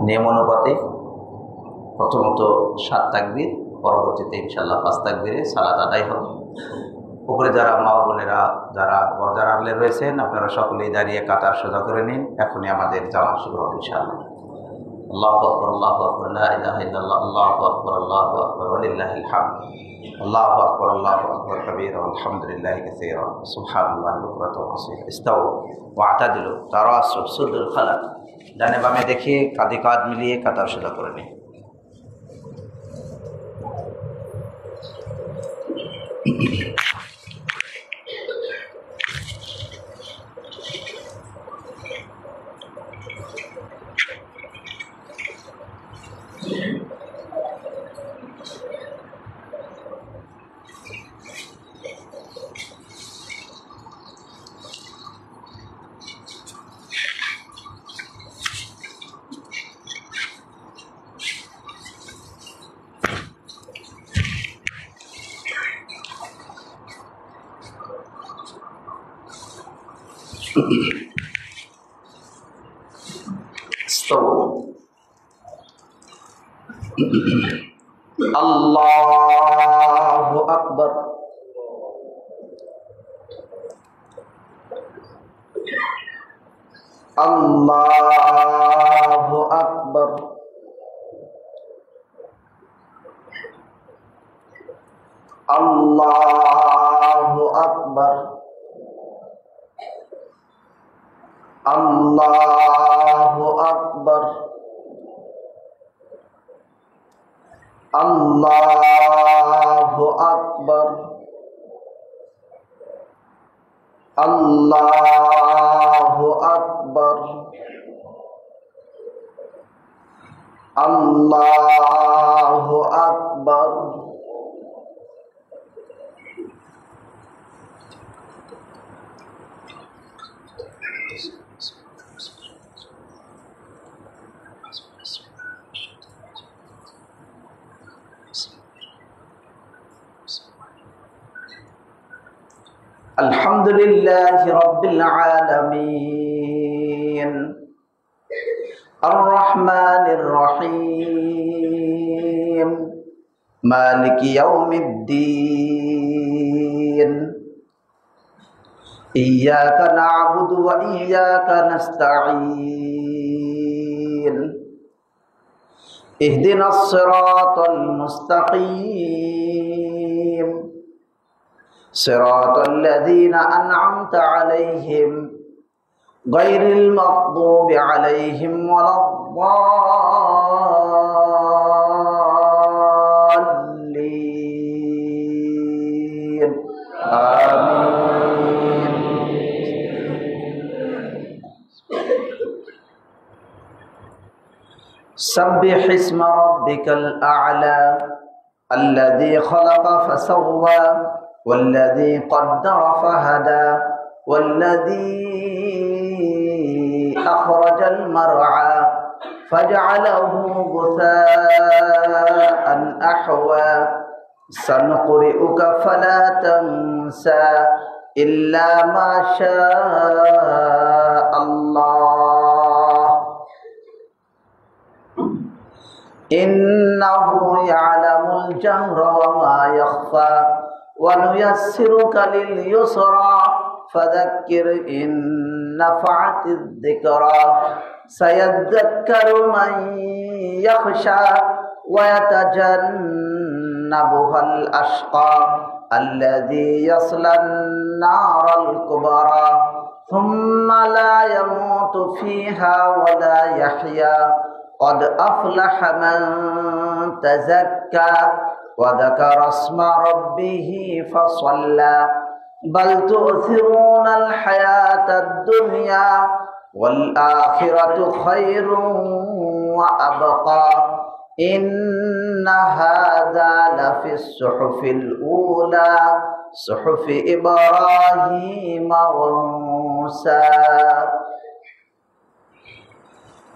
নিয়ম অনুপাতে প্রথমত 7 তাকবীর, পরবর্তীতে ইনশাআল্লাহ 5 তাকবীরে সালাত আদায় হবে। উপরে যারা মা বোনেরা যারা পর্দার আড়ালে রয়েছেন আপনারা সকলেই দাঁড়িয়ে কাতার সোজা করে নিন। এখনই আমাদের জামাত শুরু হবে ইনশাআল্লাহ। আল্লাহু আকবার, আল্লাহু আকবার, লা ইলাহা ইল্লাল্লাহ, আল্লাহু আকবার, আল্লাহু আকবার, ওয়া লিল্লাহিল হামদ। আল্লাহু আকবার, আল্লাহু আকবার কাবীরা, আলহামদুলিল্লাহি কাসীরা, সুবহানাল্লাহি বুকরাতাও ওয়া আসীলা। ইস্তাউ ওয়া'তাদিলু তারাসু সুদুল খালাক। ডানে বামে দেখিয়ে কাঁধে কাঁধ মিলিয়ে কাতার সোজা করে নিন। আল্লাহু আকবার। আল্লাহু আকবার। আল্লাহু আকবার। আল্লাহু আকবার। আল্লাহু আকবার। আল্লাহু আকবার। আল্লাহু আকবার। আলহামদুলিল্লাহি রাব্বিল আলামিন আর রহমানির রহিম মালিকি ইয়াউমিদ্দিন ইয়্যাকা না'বুদু ওয়া ইয়্যাকা নাস্তাঈন ইহদিনাস সিরাতাল মুস্তাকিম صراط الذين أنعمت عليهم غير المغضوب عليهم ولا الضالين آمين سبح اسم ربك الأعلى الذي خلق فسوى والذي قدر فهدى والذي أخرج المرعى فجعله غثاء أحوى سنقرئك فلا تنسى إلا ما شاء الله إنه يعلم الجهر وما يخفى ونيسرك لليسرى فذكر إن نفعت الذكرى سيذكر من يخشى ويتجنبها الأشقى الذي يصلى النار الكبرى ثم لا يموت فيها ولا يحيا قد أفلح من تزكى وذكر اسم ربه فصلى بل تؤثرون الحياة الدنيا والآخرة خير وأبقى إن هذا لفي الصحف الأولى صحف إبراهيم وموسى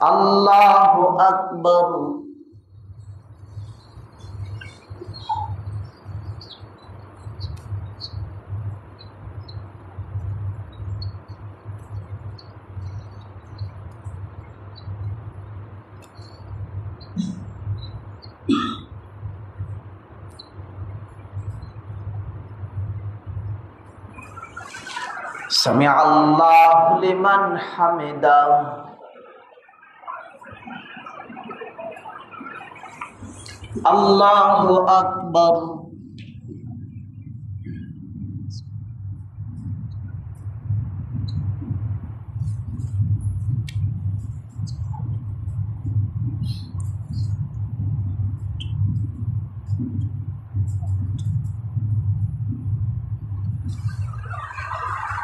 الله أكبر سمع الله لمن حمده الله أكبر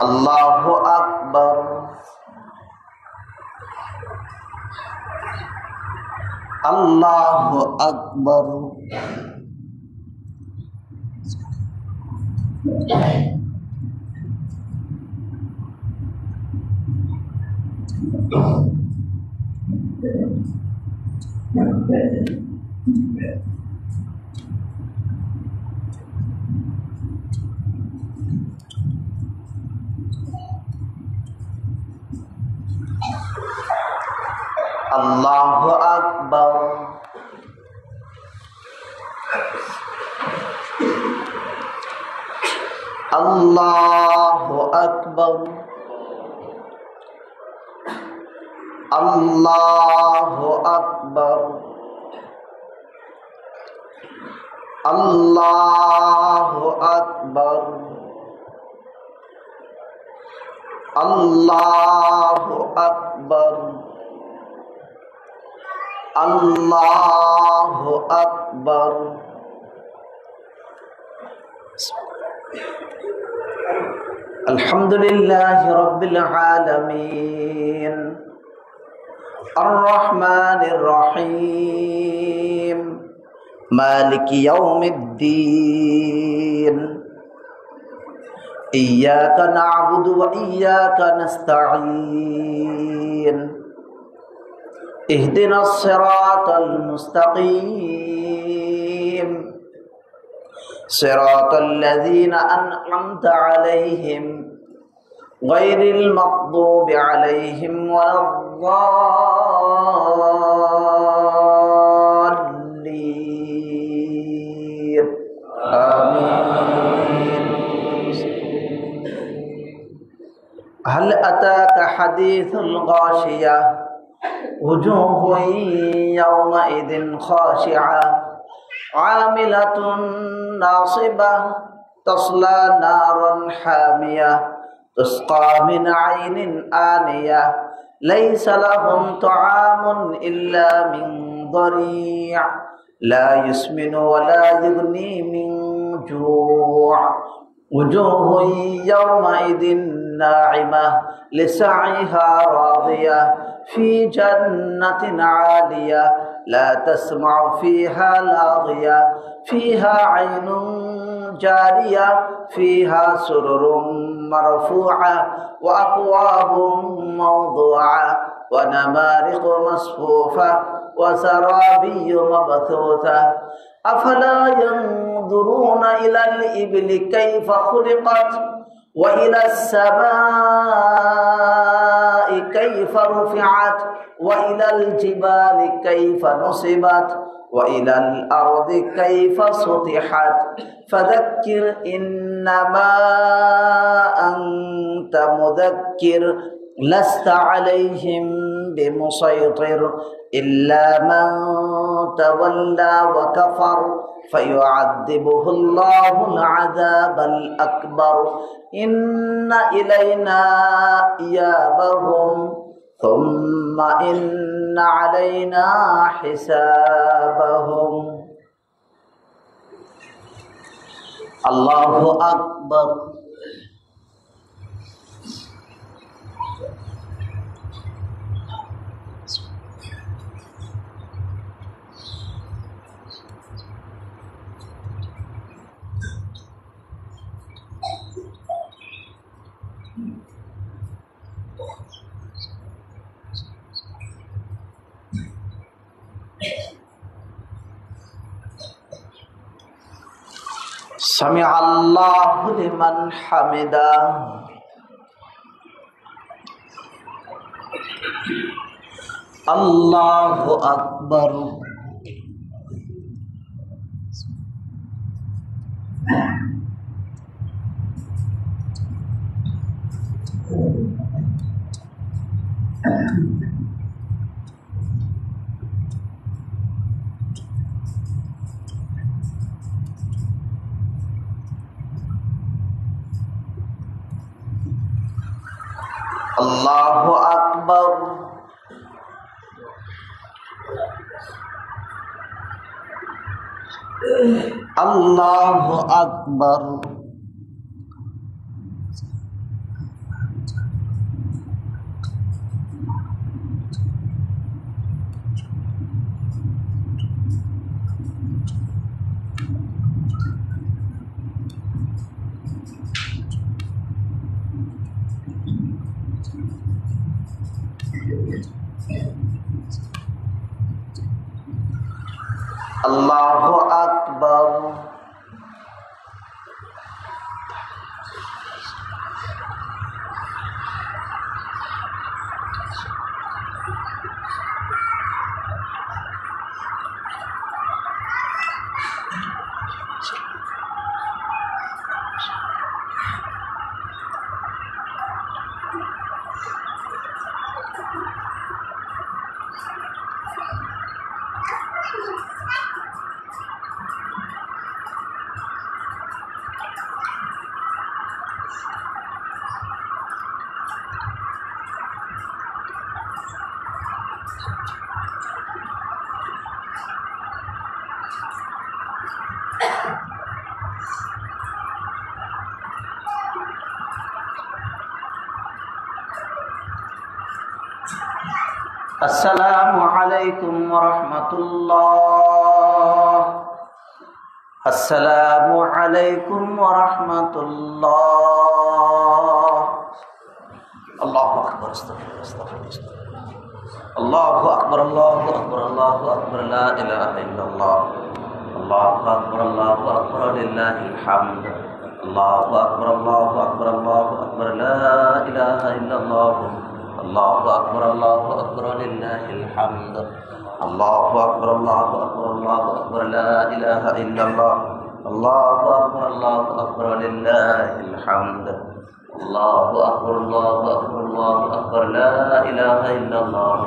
الله أكبر الله أكبر الله أكبر الله أكبر الله أكبر الله أكبر الله أكبر الله أكبر الحمد لله رب العالمين الرحمن الرحيم مالك يوم الدين إياك نعبد وإياك نستعين اهدنا الصراط المستقيم صراط الذين أنعمت عليهم غير المغضوب عليهم ولا الضالين آمين هل أتاك حديث الغاشية وجوه يومئذ خاشعة عاملة ناصبة تصلى نارا حامية تسقى من عين آنية ليس لهم طعام إلا من ضريع لا يسمن ولا يغني من جوع وجوه يومئذ ناعمة لسعيها راضية في جنة عالية لا تسمع فيها لاغية فيها عين جارية فيها سرر مرفوعة وأكواب موضوعة ونمارق مصفوفة وزرابي مبثوثة أفلا ينظرون إلى الإبل كيف خلقت وإلى السماء كيف رفعت وإلى الجبال كيف نصبت وإلى الأرض كيف سطحت فذكر إنما أنت مذكر لست عليهم بمسيطر إلا من تولى وكفر فيعذبه الله العذاب الأكبر إن إلينا إيابهم ثم إن علينا حسابهم الله أكبر سمع الله لمن حمده الله أكبر আল্লাহু আকবার। আল্লাহু আকবার। আল্লাহু আকবার। আসসালামু আলাইকুম ওয়া রাহমাতুল্লাহ। আসসালামু আলাইকুম ওয়া রাহমাতুল্লাহ। আল্লাহু আকবার। আল্লাহু আকবার। আল্লাহু আকবার। আল্লাহু আকবার। লা ইলাহা ইল্লাল্লাহ। আল্লাহু আকবার। আল্লাহু আকবার। লিল্লাহিল হামদ। আল্লাহু আকবার। আল্লাহু আকবার। আল্লাহু আকবার। লা ইলাহা ইল্লাল্লাহ। আল্লাহু আকবার। আল্লাহু আকবার। লিল্লাহিল হামদ। আল্লাহু আকবার। আল্লাহু আকবার। আল্লাহু আকবার। লা ইলাহা ইল্লাল্লাহ। আল্লাহু আকবার। আল্লাহু আকবার। লিল্লাহিল হামদ। আল্লাহু আকবার। আল্লাহু আকবার। আল্লাহু আকবার। লা ইলাহা ইল্লাল্লাহ।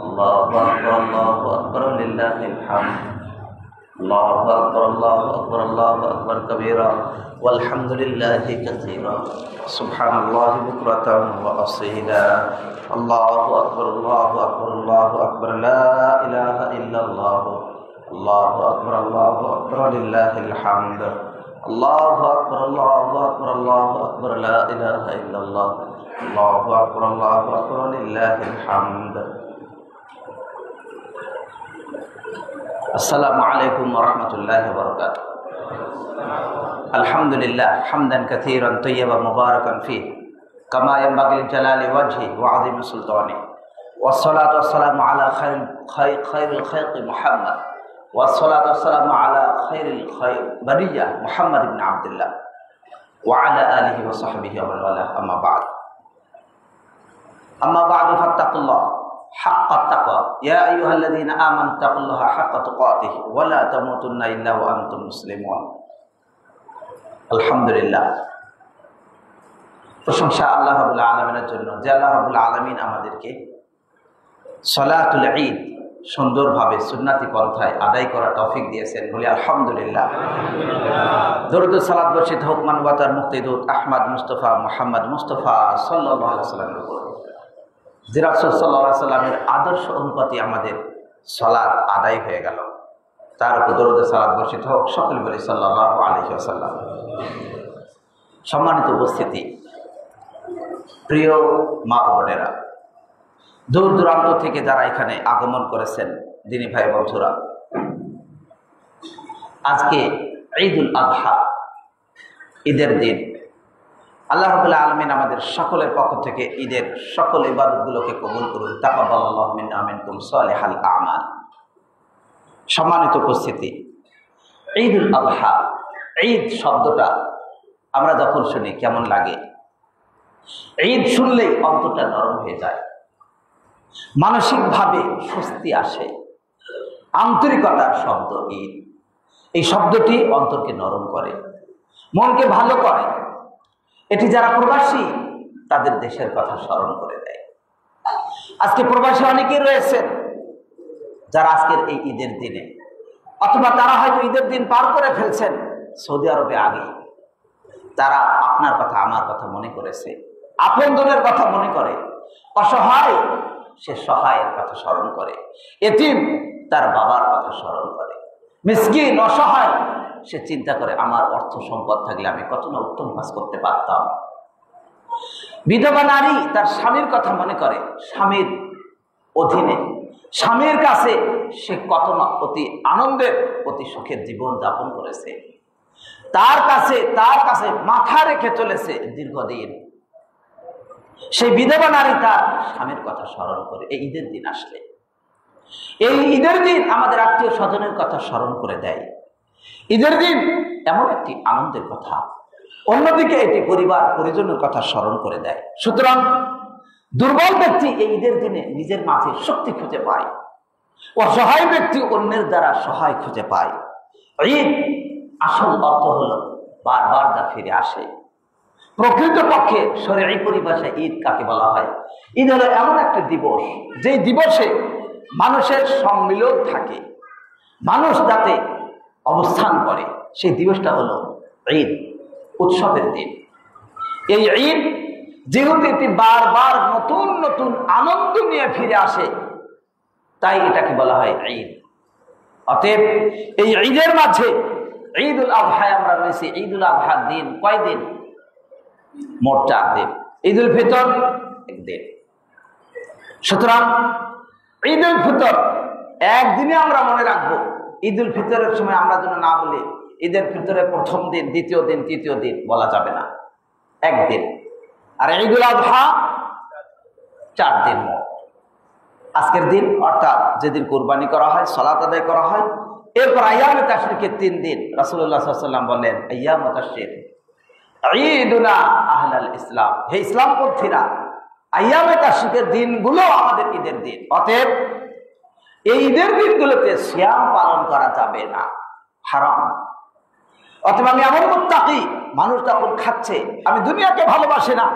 আল্লাহু আকবার। আল্লাহু আকবার। লিল্লাহিল হামদ। আল্লাহু আকবার। আল্লাহু আকবার। আল্লাহু আকবার কবীরা ওয়ালহামদুলিল্লাহি কাসীরা সুবহানাল্লাহি বুকরাতান ওয়া আসীলা। আল্লাহু আকবার। আল্লাহু আকবার। আল্লাহু আকবার। লা ইলাহা ইল্লাল্লাহ। আল্লাহু আকবার। আল্লাহু আকবার। লিল্লাহিল হামদ। আল্লাহু আকবার। আল্লাহু আকবার। আল্লাহু আকবার। লা ইলাহা ইল্লাল্লাহ। আল্লাহু আকবার। আল্লাহু আকবার। লিল্লাহিল হামদ। আসসালামু আলাইকুম ওয়া রাহমাতুল্লাহি ওয়া বারাকাতুহু। আলহামদুলিল্লাহ হামদান কাসীরান তাইয়্যিবান মুবারাকান ফীহি কামা ইয়ানবাগি লিজালালি ওয়াজহি ওয়া আযীমি সুলতানিহি ওয়াসসালাতু ওয়াসসালামু আলা খায়রিল খালqi মুহাম্মদ ওয়াসসালাতু ওয়াসসালামু আলা খায়রিল বারিয়্যাহ মুহাম্মদ ইবনে আবদুল্লাহ ওয়া আলা আলিহি ওয়া সাহবিহি ওয়া মান ওয়ালাহ। আম্মা বা'দু ফাত্তাকুল্লাহ হাক্কা তাকওয়া ইয়া আইয়ুহাল্লাযীনা আমানু তাকুল্লাহা হাক্কা তুকাতিহি ওয়া লা তামুতুন্না ইল্লা ওয়া আনতুম মুসলিমুন। আলহামদুলিল্লাহ, প্রশংসা আল্লাহ রাব্বুল আলামিনের জন্য যে আল্লাহ রাব্বুল আলামিন আমাদেরকে সালাতুল ঈদ সুন্দরভাবে সুন্নতি পন্থায় আদায় করার তৌফিক দিয়েছেন, বলি আলহামদুলিল্লাহ। দরুদ ও সালাত বর্ষিত হোক মানবতার মুক্তিদূত আহমদ মুস্তফা মুহাম্মদ মুস্তফা সাল্লাল্লাহু আলাইহি ওয়াসাল্লামের উপর, যে রাসূল সাল্লাল্লাহু আলাইহি ওয়াসাল্লামের আদর্শ অনুপাতে আমাদের সালাত আদায় হয়ে গেল, তার উপর দরুদ ও সালাত বর্ষিত হোক। সকল বলি সাল্লাল্লাহু আলাইহি ওয়াসাল্লাম। সম্মানিত উপস্থিতি, প্রিয় মা ও বোনেরা, দূর দূরান্ত থেকে যারা এখানে আগমন করেছেন, দিনী ভাই বন্ধুরা, আজকে ঈদুল আযহা, ঈদের দিন। আল্লাহ রাব্বুল আলামিন আমাদের সকলের পক্ষ থেকে ঈদের সকল ইবাদতগুলোকে কবুল করুন। তাকাব্বালাল্লাহু মিন্না ওয়া মিনকুম সালিহাল আমাল। সম্মানিত উপস্থিতি, ঈদুল আযহা, ঈদ শব্দটা আমরা যখন শুনি কেমন লাগে? ঈদ শুনলেই অন্তরটা নরম হয়ে যায়, মানসিকভাবে স্বস্তি আসে। আন্তরিকতার শব্দ ঈদ। এই শব্দটি অন্তরকে নরম করে, মনকে ভালো করে। এটি যারা প্রবাসী তাদের দেশের কথা স্মরণ করে দেয়। আজকে প্রবাসী অনেকেই রয়েছেন যারা আজকের এই ঈদের দিনে, অথবা তারা হয়তো ঈদের দিন পার করে ফেলছেন সৌদি আরবে আগেই, তারা আপনার কথা আমার কথা মনে করেছে, আপনজনের কথা মনে করে, অসহায় সে সহায়ের কথা স্মরণ করে, এতিম তার বাবার কথা স্মরণ করে, মিসকিন অসহায় সে চিন্তা করে আমার অর্থ সম্পদ থাকলে আমি কত না উত্তম কাজ করতে পারতাম। বিধবা নারী তার স্বামীর কথা মনে করে, স্বামীর অধীনে স্বামীর কাছে সে কত না অতি আনন্দের অতি সুখের জীবন যাপন করেছে, তার কাছে মাথা রেখে চলেছে দীর্ঘদিন। সেই বিধবা নারী তার স্বামীর কথা স্মরণ করে এই ঈদের দিন আসলে। এই ঈদের দিন আমাদের আত্মীয় স্বজনের কথা স্মরণ করে দেয়। ঈদের দিন এমন একটি আনন্দের কথা, অন্যদিকে এটি পরিবার পরিজনের কথা স্মরণ করে দেয়। সুতরাং দুর্বল ব্যক্তি এই ঈদের দিনে নিজের মাঝে শক্তি খুঁজে পায়, অসহায় ব্যক্তি অন্যের দ্বারা সহায় খুঁজে পায়। ঈদ আসল অর্থ হলো বারবার যা ফিরে আসে। প্রকৃতপক্ষে শরীয়ী পরিভাষায় ঈদ কাকে বলা হয়? ঈদ হলো এমন একটি দিবস, যেই দিবসে মানুষের সম্মিলন থাকে, মানুষ যাতে অবস্থান করে, সেই দিবসটা হলো ঈদ, উৎসবের দিন। এই ঈদ যেহেতু এটি বারবার নতুন নতুন আনন্দ নিয়ে ফিরে আসে, তাই এটাকে বলা হয় ঈদ। অতএব এই ঈদের মাঝে ঈদুল আযহায় আমরা রয়েছি। ঈদুল আযহার দিন কয় দিন? মোট 4 দিন। ঈদুল ফিতর 1 দিন। সুতরাং ঈদুল ফিতর একদিনে আমরা মনে রাখবো। ঈদুল ফিতরের সময় আমরা যেন না বলি ঈদের ফিতরের প্রথম দিন, দ্বিতীয় দিন, তৃতীয় দিন, বলা যাবে না, 1 দিন। আর ঈদুল আযহা 4 দিন মোট। আজকের দিন অর্থাৎ যেদিন কুরবানি করা হয়, সালাত আদায় করা হয়, এরপর আইয়ামে তাশরিকের 3 দিন। রাসূলুল্লাহ সাল্লাল্লাহু আলাইহি ওয়াসাল্লাম বলেন আইয়ামুত তাশরিক ঈদুনা আহলাল ইসলাম, হে ইসলামপন্থীরা, আইয়ামে তাশরিকের দিনগুলো আমাদের ঈদের দিন। অতএব এই ঈদের দিনগুলোতে সিয়াম পালন করা যাবে না, হারাম। অতএব আমি এমন মুত্তাকি, মানুষ যখন খাচ্ছে, আমি দুনিয়াকে ভালোবাসি না,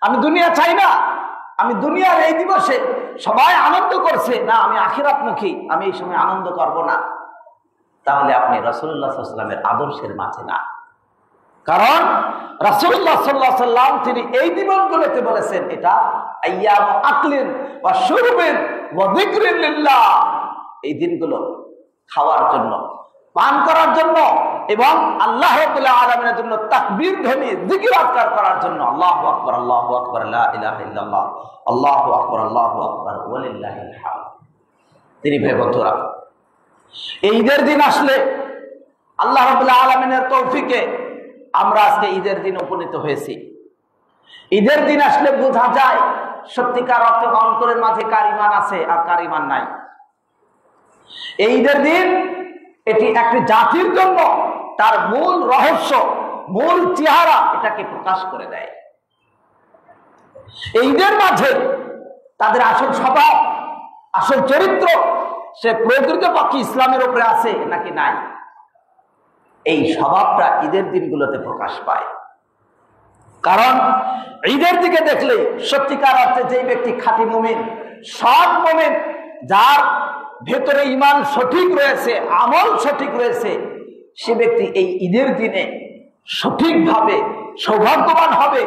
আমি দুনিয়া চাই না, আমি দুনিয়ার এই দিবসে সবাই আনন্দ করছে না, আমি আখিরাতমুখী, আমি এই সময় আনন্দ করব না, তাহলে আপনি রাসূলুল্লাহ সাল্লাল্লাহু আলাইহি ওয়াসাল্লামের আদর্শের মাঝে না। কারণ রাসূলুল্লাহ সাল্লাল্লাহু আলাইহি ওয়াসাল্লাম তিনি এই দিবসগুলোতে বলেছেন এটা আইয়ামু আকলিন ওয়া শুরবিন ওয়া যিকরিন লিল্লাহ, এই দিনগুলো খাওয়ার জন্য, পান করার জন্য এবং আল্লাহ রাব্বুল আলামিনের জন্য তাকবীর ধ্বনি, জিকির আজকার করার জন্য। আল্লাহু আকবার, আল্লাহু আকবার, লা ইলাহা ইল্লাল্লাহ, আল্লাহু আকবার, আল্লাহু আকবার, ওয়ালিল্লাহিল হামদ। তিনি ভাই বন্ধুরা, এই ঈদের দিন আসলে আল্লাহ রাব্বুল আলামিনের তৌফিকে আমরা আজকে ঈদের দিন উপনীত হয়েছি। ঈদের দিন আসলে বোঝা যায় সত্যিকার অর্থে অন্তরের মাঝে কার ঈমান আছে আর কার ঈমান নাই। এই ঈদের দিন এটি একটি জাতির জন্য তার মূল রহস্য, মূল চেহারা এটাকে প্রকাশ করে দেয়। এই ঈদের মাঝে তাদের আসল স্বভাব, আসল চরিত্র, সে প্রকৃতপক্ষে ইসলামের উপরে আছে নাকি নাই, এই স্বভাবটা ঈদের দিনগুলোতে প্রকাশ পায়। কারণ ঈদের দিকে দেখলেই সত্যিকার অর্থে যে ব্যক্তি খাঁটি মুমিন, সৎ মুমিন, যার ভেতরে ঈমান সঠিক রয়েছে, আমল সঠিক রয়েছে, সে ব্যক্তি এই ঈদের দিনে সঠিকভাবে সৌভাগ্যবান হবে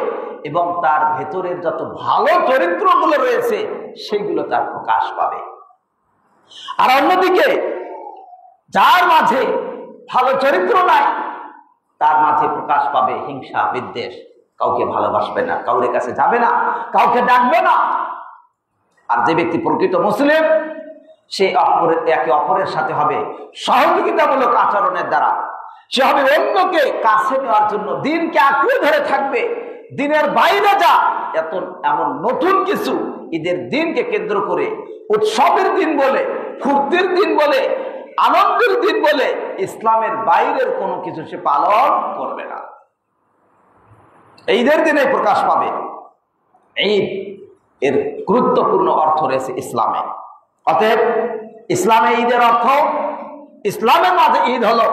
এবং তার ভেতরের যত ভালো চরিত্রগুলো রয়েছে সেগুলো তার প্রকাশ পাবে। আর অন্যদিকে যার মাঝে ভালো চরিত্র নাই, তার মাঝে প্রকাশ পাবে হিংসা, বিদ্বেষ, কাউকে ভালোবাসবে না, কাউরে কাছে যাবে না, কাউকে ডাকবে না। আর যে ব্যক্তি প্রকৃত মুসলিম, সে একে অপরের সাথে হবে সহযোগিতামূলক আচরণের দ্বারা, সে হবে অন্যকে কাছে নেওয়ার জন্য, দিনকে আঁকড়ে ধরে থাকবে। দিনের বাইরে যা এমন নতুন কিছু ঈদের দিনকে কেন্দ্র করে, উৎসবের দিন বলে, ফুর্তির দিন বলে, আনন্দের দিন বলে ইসলামের বাইরের কোনো কিছু সে পালন করবে না। ঈদের দিনে প্রকাশ পাবে। ঈদ এর গুরুত্বপূর্ণ অর্থ রয়েছে ইসলামে। অতএব ইসলামে ঈদের অর্থ, ইসলামের মাঝে ঈদ হলো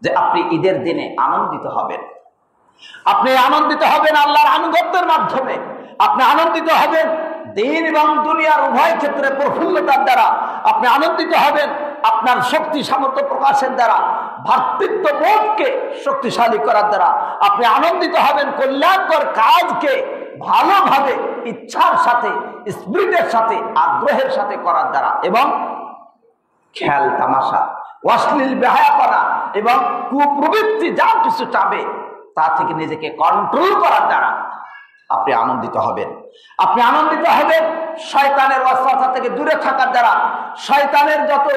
যে আপনি ঈদের দিনে আনন্দিত হবেন। আপনি আনন্দিত হবেন আল্লাহর আনুগত্যের মাধ্যমে, আপনি আনন্দিত হবেন দিন এবং দুনিয়ার উভয় ক্ষেত্রে প্রফুল্লতার দ্বারা আপনি আনন্দিত হবেন। আপনার শক্তি সামর্থ্য প্রকাশের দ্বারা, ভ্রাতৃত্ব বোধকে শক্তিশালী করার দ্বারা আপনি আনন্দিত হবেন। কল্যাণকর কাজকে ভালোভাবে ইচ্ছার সাথে, স্পিরিটের সাথে, আগ্রহের সাথে করার দ্বারা, এবং খেয়াল তামাশা, অশ্লীল বেহায়াপনা এবং কুপ্রবৃত্তি যা কিছু চাবে তা থেকে নিজেকে কন্ট্রোল করার দ্বারা আপনি আনন্দিত হবেন। আপনি আনন্দিত হবেন শয়তানের ওয়াসওয়াসা থেকে দূরে থাকার দ্বারা, শয়তানের যত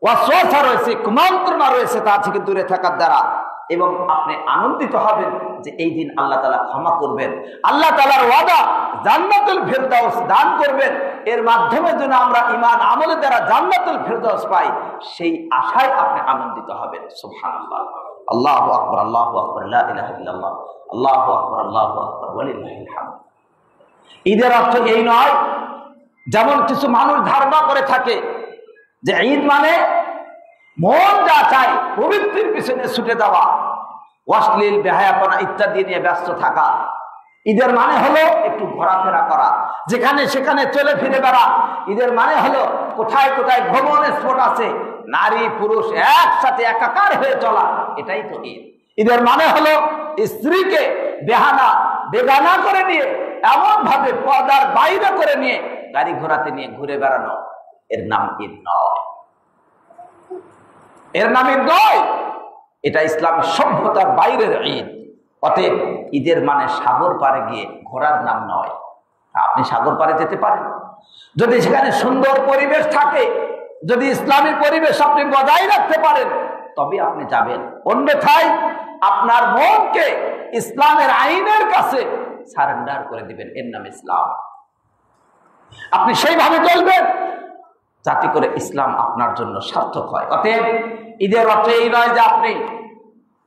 ওয়াসওয়াসা রয়েছে, কুমন্ত্রণা রয়েছে তা থেকে দূরে থাকার দ্বারা, এবং আপনি আনন্দিত হবেন যে এই দিন আল্লাহ তাআলা ক্ষমা করবেন। আল্লাহ তাআলার ওয়াদা জান্নাতুল ফেরদাউস দান করবেন, এর মাধ্যমে যেন আমরা ঈমান আমলের দ্বারা জান্নাতুল ফেরদাউস পাই, সেই আশায় আপনি আনন্দিত হবেন। সুবহানাল্লাহ, আল্লাহু আকবার, আল্লাহু আকবার, লা ইলাহা ইল্লাল্লাহ, আল্লাহু আকবার, আল্লাহু আকবার, ওয়ালিল্লাহিল হামদ। ঈদের অর্থ এই নয় যেমন কিছু মানুষ ধারণা করে থাকে যে ঈদ মানে মন যা চায় প্রবৃত্তির পিছনে ছুটে যাওয়া, অশ্লীল বেহায়াপনা ইত্যাদি নিয়ে ব্যস্ত থাকা। ঈদের মানে হলো একটু ঘোরাফেরা করা, যেখানে সেখানে চলে ফিরে বেড়া। ঈদের মানে হলো কোথায় কোথায় ভ্রমণের স্পট আছে, নারী পুরুষ একসাথে একাকার হয়ে চলা, এটাই তো ঈদ। ঈদের মানে হলো স্ত্রীকে বেগানা করে নিয়ে, এমন ভাবে পর্দার বাইরে করে নিয়ে গাড়ি ঘোড়াতে নিয়ে ঘুরে বেড়ানো, এর নাম ঈদ নয়, এর নাম ঈদ নয়। এটা ইসলামী সভ্যতার বাইরের ঈদ। অতএব ঈদের মানে সাগর পাড়ে গিয়ে ঘোরার নাম নয়। আপনি সাগর পাড়ে যেতে পারেন যদি সেখানে সুন্দর পরিবেশ থাকে, যদি ইসলামী পরিবেশ আপনি বজায় রাখতে পারেন, তবে আপনি যাবেন। অন্যথায় আপনার মনকে ইসলামের আইনের কাছে সারেন্ডার করে দিবেন, এর নাম ইসলাম। আপনি সেইভাবে চলবেন যাতে করে ইসলাম আপনার জন্য সার্থক হয়। অতএব ঈদের অর্থ এই নয় যে আপনি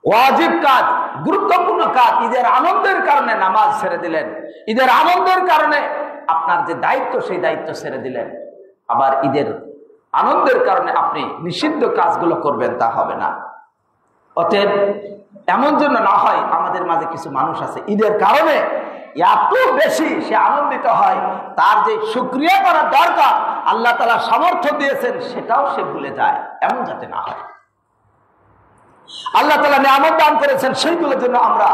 ওয়াজিব কাজ, গুরুত্বপূর্ণ কাজ, ঈদের আনন্দের কারণে নামাজ ছেড়ে দিলেন, ঈদের আনন্দের কারণে আপনার যে দায়িত্ব সেই দায়িত্ব ছেড়ে দিলেন, আবার ঈদের আনন্দের কারণে আপনি নিষিদ্ধ কাজগুলো করবেন, তা হবে না। অতএব এমন জন্য না হয়, আমাদের মাঝে কিছু মানুষ আছে ঈদের কারণে এত বেশি সে আনন্দিত হয়, তার যে শুকরিয়া করার দরকার, আল্লাহ তাআলা সামর্থ্য দিয়েছেন, সেটাও সে ভুলে যায়। এমন যাতে না হয়। আল্লাহ তাআলা নিয়ামত দান করেছেন, সেইগুলোর জন্য আমরা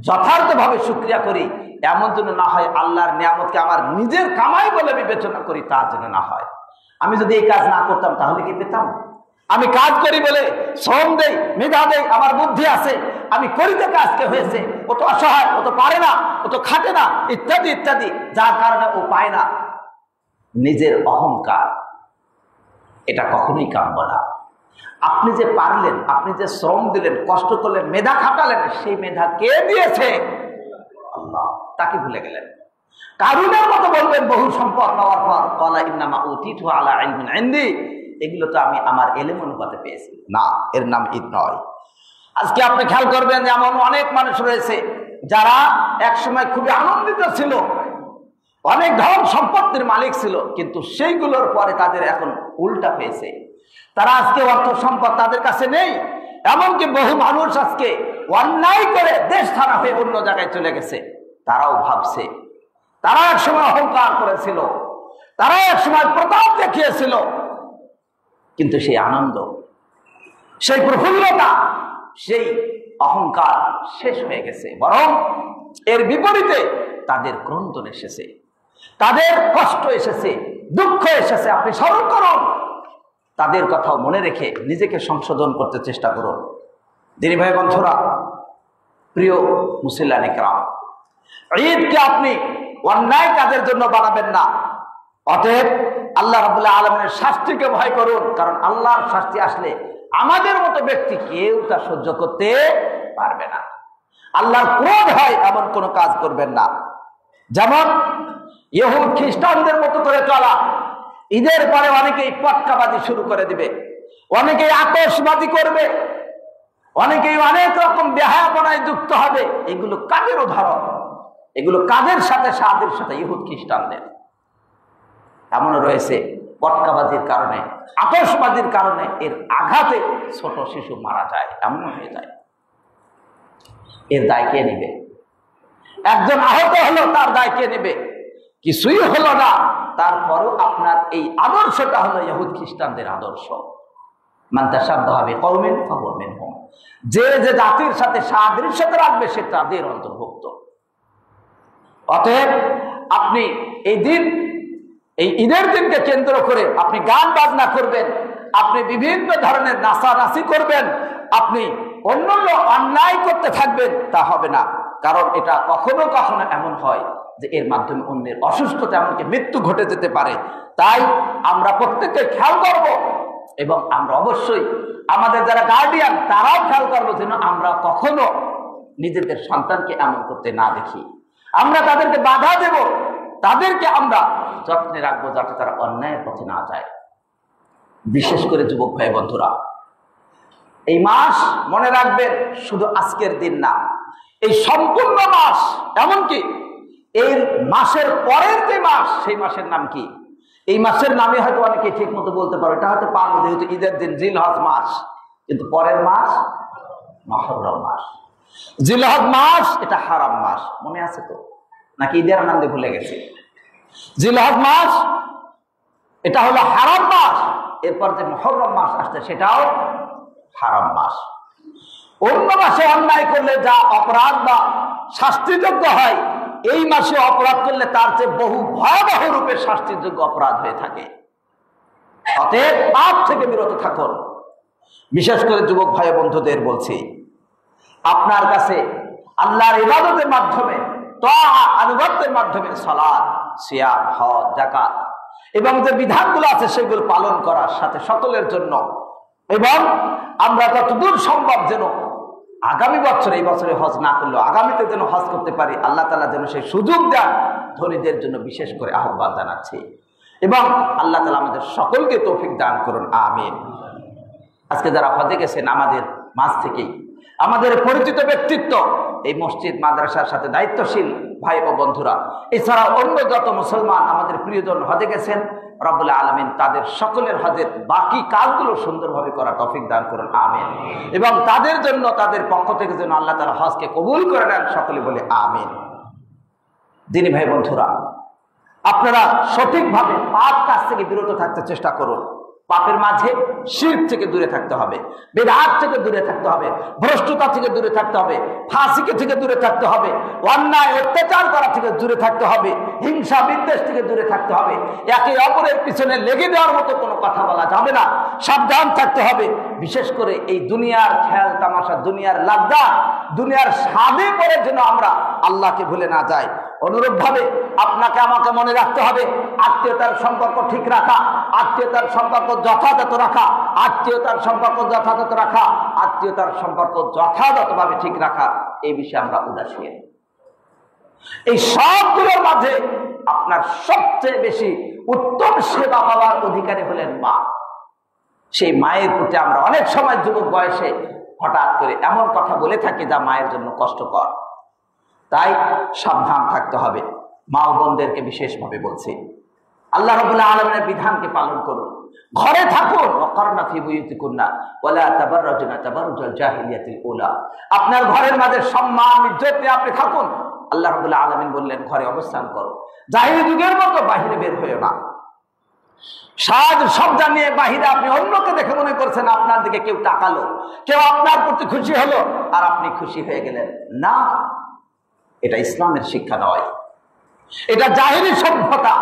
যথার্থভাবে শুকরিয়া করি। এমন জন্য না হয় আল্লাহর নিয়ামতকে আমার নিজের কামাই বলে বিবেচনা করি, তার জন্য না হয়। আমি যদি এই কাজ না করতাম তাহলে কি পেতাম? আমি কাজ করি বলে শ্রম দেই, মেধা দেই, আমার বুদ্ধি আছে, আমি করিতে কাজকে হয়েছে, ও তো অসহায়, ও তো পারে না, ও তো খাটে না, ইত্যাদি ইত্যাদি, যার কারণে ও পায় না। নিজের অহংকার, এটা কখনোই কাম্য না। আপনি যে পারলেন, আপনি যে শ্রম দিলেন, কষ্ট করলেন, মেধা খাটালেন, সেই মেধা কে দিয়েছে? আল্লাহ। তাকে ভুলে গেলেন। কারুনের মতো বলবেন বহু সম্পদ পাওয়ার পর, ক্বালা ইন্নামা উতীতু আলা ইলমিন ইনদি, এগুলো তো আমি আমার এলেম অনুপাতে পেয়েছি। না, এর নাম ঈদ নয়। আজকে আপনি খেয়াল করবেন যে এমন অনেক মানুষ রয়েছে যারা একসময় খুবই আনন্দিত ছিল, অনেক ধন সম্পত্তির মালিক ছিল, কিন্তু সেইগুলোর পরে তাদের এখন উল্টা হয়েছে। তারা আজকে অর্থ সম্পদ তাদের কাছে নেই। এমনকি বহু মানুষ আজকে অন্যায় করে দেশ ছাড়া হয়ে অন্য জায়গায় চলে গেছে। তারাও ভাবছে, তারা একসময় অহংকার করেছিল, তারা একসময় প্রতাপ দেখিয়েছিল, কিন্তু সেই আনন্দ, সেই প্রফুল্লতা, সেই অহংকার শেষ হয়ে গেছে। বরং এর বিপরীতে তাদের ক্রন্দন এসেছে, তাদের কষ্ট এসেছে, দুঃখ এসেছে। আপনি স্মরণ করুন, তাদের কথাও মনে রেখে নিজেকে সংশোধন করতে চেষ্টা করুন। দিনী ভাই বন্ধুরা, প্রিয় মুসল্লিয়ানে কেরাম, ঈদকে আপনি অন্যায় কাজের জন্য বানাবেন না। অতএব আল্লাহ রাব্বুল আলামিনের শাস্তিকে ভয় করুন, কারণ আল্লাহর শাস্তি আসলে আমাদের মতো ব্যক্তি কেউ তা সহ্য করতে পারবে না। আল্লাহর ক্রোধ হয় এমন কোনো কাজ করবেন না। যেমন ইহুদ খ্রিস্টানদের মতো করে চলা, ঈদের পরে অনেকেই পটকাবাজি শুরু করে দিবে, অনেকেই আতশবাজি করবে, অনেকেই অনেক রকম বেহায়াপনায় যুক্ত হবে। এগুলো কাদের উদাহরণ? এগুলো কাদের সাথে? সাদের সাথে, ইহুদ খ্রিস্টানদের। এমনও রয়েছে পটকাবাজির কারণে, আতশবাজির কারণে, এর আঘাতে ছোট শিশু মারা যায়, এমন হয়ে যায়। এর দায় কে নেবে? একজন আহত হলো, তার দায় কে নেবে? কিছুই হলো না, তারপরও আপনার এই আদর্শটা হলো ইহুদ খ্রিস্টানদের আদর্শ। মান তাশাব্বাহা বিকওমিন ফাহুয়া মিনহুম, যে যে জাতির সাথে সাদৃশ্যতা রাখবে সে তাদের অন্তর্ভুক্ত। অতএব আপনি এই দিন, এই ঈদের দিনকে কেন্দ্র করে আপনি গান বাজনা করবেন, আপনি বিভিন্ন ধরনের নাচানাচি করবেন, আপনি অন্যান্য অন্যায় করতে থাকবেন, তা হবে না। কারণ এটা কখনো কখনো এমন হয় যে এর মাধ্যমে অন্যের অসুস্থতা, এমনকি মৃত্যু ঘটে যেতে পারে। তাই আমরা প্রত্যেককে খেয়াল করব, এবং আমরা অবশ্যই আমাদের যারা গার্ডিয়ান তারাও খেয়াল করবো যেন আমরা কখনো নিজেদের সন্তানকে এমন করতে না দেখি। আমরা তাদেরকে বাধা দেব, তাদেরকে আমরা যত্নে রাখবো যাতে তারা অন্যায়ের পথে না যায়। বিশেষ করে যুবক ভাই বন্ধুরা, এই মাস মনে রাখবেন শুধু আজকের দিন না, এই সম্পূর্ণ মাস, এমনকি এই মাসের পরের যে মাস, সেই মাসের নাম কি? এই মাসের নামে হয়তো অনেকে ঠিক মতো বলতে পারো, এটা হয়তো পারবো যেহেতু ঈদের দিন জিলহজ মাস, কিন্তু পরের মাস মুহররম মাস। জিলহজ মাস এটা হারাম মাস, মনে আছে তো নাকি ঈদের আনন্দে ভুলে গেছে? জিলহজ মাস এটা হলো হারাম মাস, এরপর যে মুহররম মাস আসছে সেটাও হারাম মাস। অন্য মাসে অন্যায় করলে যা অপরাধ বা শাস্তিযোগ্য হয়, এই মাসে অপরাধ করলে তার চেয়ে বহু ভয়াবহ রূপে শাস্তিযোগ্য অপরাধ হয়ে থাকে। অতএব পাপ থেকে বিরত থাকুন। বিশেষ করে যুবক ভাই বন্ধুদের বলছি, আপনার কাছে আল্লাহর ইবাদতের মাধ্যমে, তাআ আনুগত্যের মাধ্যমে সালাত, সিয়াম, হজ, যাকাত এবং যে বিধানগুলো আছে সেগুলো পালন করার সাথে সকলের জন্য, এবং আমরা যতদূর সম্ভব যেন আগামী বছর, এই বছরে হজ না করলেও আগামীতে যেন হজ করতে পারি, আল্লাহ তাআলা যেন সেই সুযোগ দেন, ধনীদের জন্য বিশেষ করে আহ্বান জানাচ্ছি। এবং আল্লাহ তাআলা আমাদের সকলকে তৌফিক দান করুন, আমিন। আজকে যারা হজে গেছেন আমাদের মাঝ থেকেই, আমাদের পরিচিত ব্যক্তিত্ব, এই মসজিদ মাদ্রাসার সাথে দায়িত্বশীল ভাই ও বন্ধুরা, এছাড়া অন্য যত মুসলমান আমাদের প্রিয়জন হজে গেছেন, রব্বুল আলামিন তাদের সকলের হজের বাকি কাজগুলো সুন্দরভাবে করার তৌফিক দান করুন, আমিন। এবং তাদের জন্য, তাদের পক্ষ থেকে যেন আল্লাহ তাআলা হজকে কবুল করে নেন, সকলে বলে আমিন। দিনী ভাই বন্ধুরা, আপনারা সঠিকভাবে পাপ কাজ থেকে বিরত থাকতে চেষ্টা করুন। পাপের মাঝে শিরক থেকে দূরে থাকতে হবে, বিদআত থেকে দূরে থাকতে হবে, ভ্রষ্টতা থেকে দূরে থাকতে হবে, ফাসিকি থেকে দূরে থাকতে হবে, অন্যায় অত্যাচার করা থেকে দূরে থাকতে হবে, হিংসা বিদ্বেষ থেকে দূরে থাকতে হবে, একে অপরের পিছনে লেগে দেওয়ার মতো কোনো কথা বলা যাবে না, সাবধান থাকতে হবে। বিশেষ করে এই দুনিয়ার খেয়াল তামাশা, দুনিয়ার লাজ্জা, দুনিয়ার স্বাদে পড়ে যেন আমরা আল্লাহকে ভুলে না যাই। অনুরূপভাবে আপনাকে আমাকে মনে রাখতে হবে আত্মীয়তার সম্পর্ক ঠিক রাখা, আত্মীয়তার সম্পর্ক যথাযথ রাখা, আত্মীয়তার সম্পর্ক যথাযথ রাখা, আত্মীয়তার সম্পর্ক যথাযথভাবে ঠিক রাখা, এই বিষয়ে আমরা উদাসীন। এই সবগুলোর মাঝে আপনার সবচেয়ে বেশি উত্তম সেবা পাওয়ার অধিকারী হলেন মা। সেই মায়ের প্রতি আমরা অনেক সময় যুবক বয়সে হঠাৎ করে এমন কথা বলে থাকি যা মায়ের জন্য কষ্টকর। তাই সাবধান থাকতে হবে। মা ও বোনদেরকে বিশেষভাবে বলছি, আল্লাহ রাব্বুল আলামিনের বিধানকে পালন করুন, ঘরে থাকুন, ওয়াকারনা ফি বুয়ুতিকুন্না ওয়ালা তাবাররাজনা তাবাররুজাল জাহিলিয়াতিল উলা। আপনার ঘরের মাঝে সম্মান ইজ্জত নিয়ে আপনি থাকুন। আল্লাহ রাব্বুল আলামিন বললেন ঘরে অবস্থান করো, জাহিলি যুগের মতো বাইরে বের হইও না। সাজ সজ্জা নিয়ে বাহিরে আপনি অন্যকে দেখে মনে করছেন আপনার দিকে কেউ তাকালো, কেউ আপনার প্রতি খুশি হলো আর আপনি খুশি হয়ে গেলেন, না, এটা ইসলামের শিক্ষা নয়, এটা জাহিলি সভ্যতা।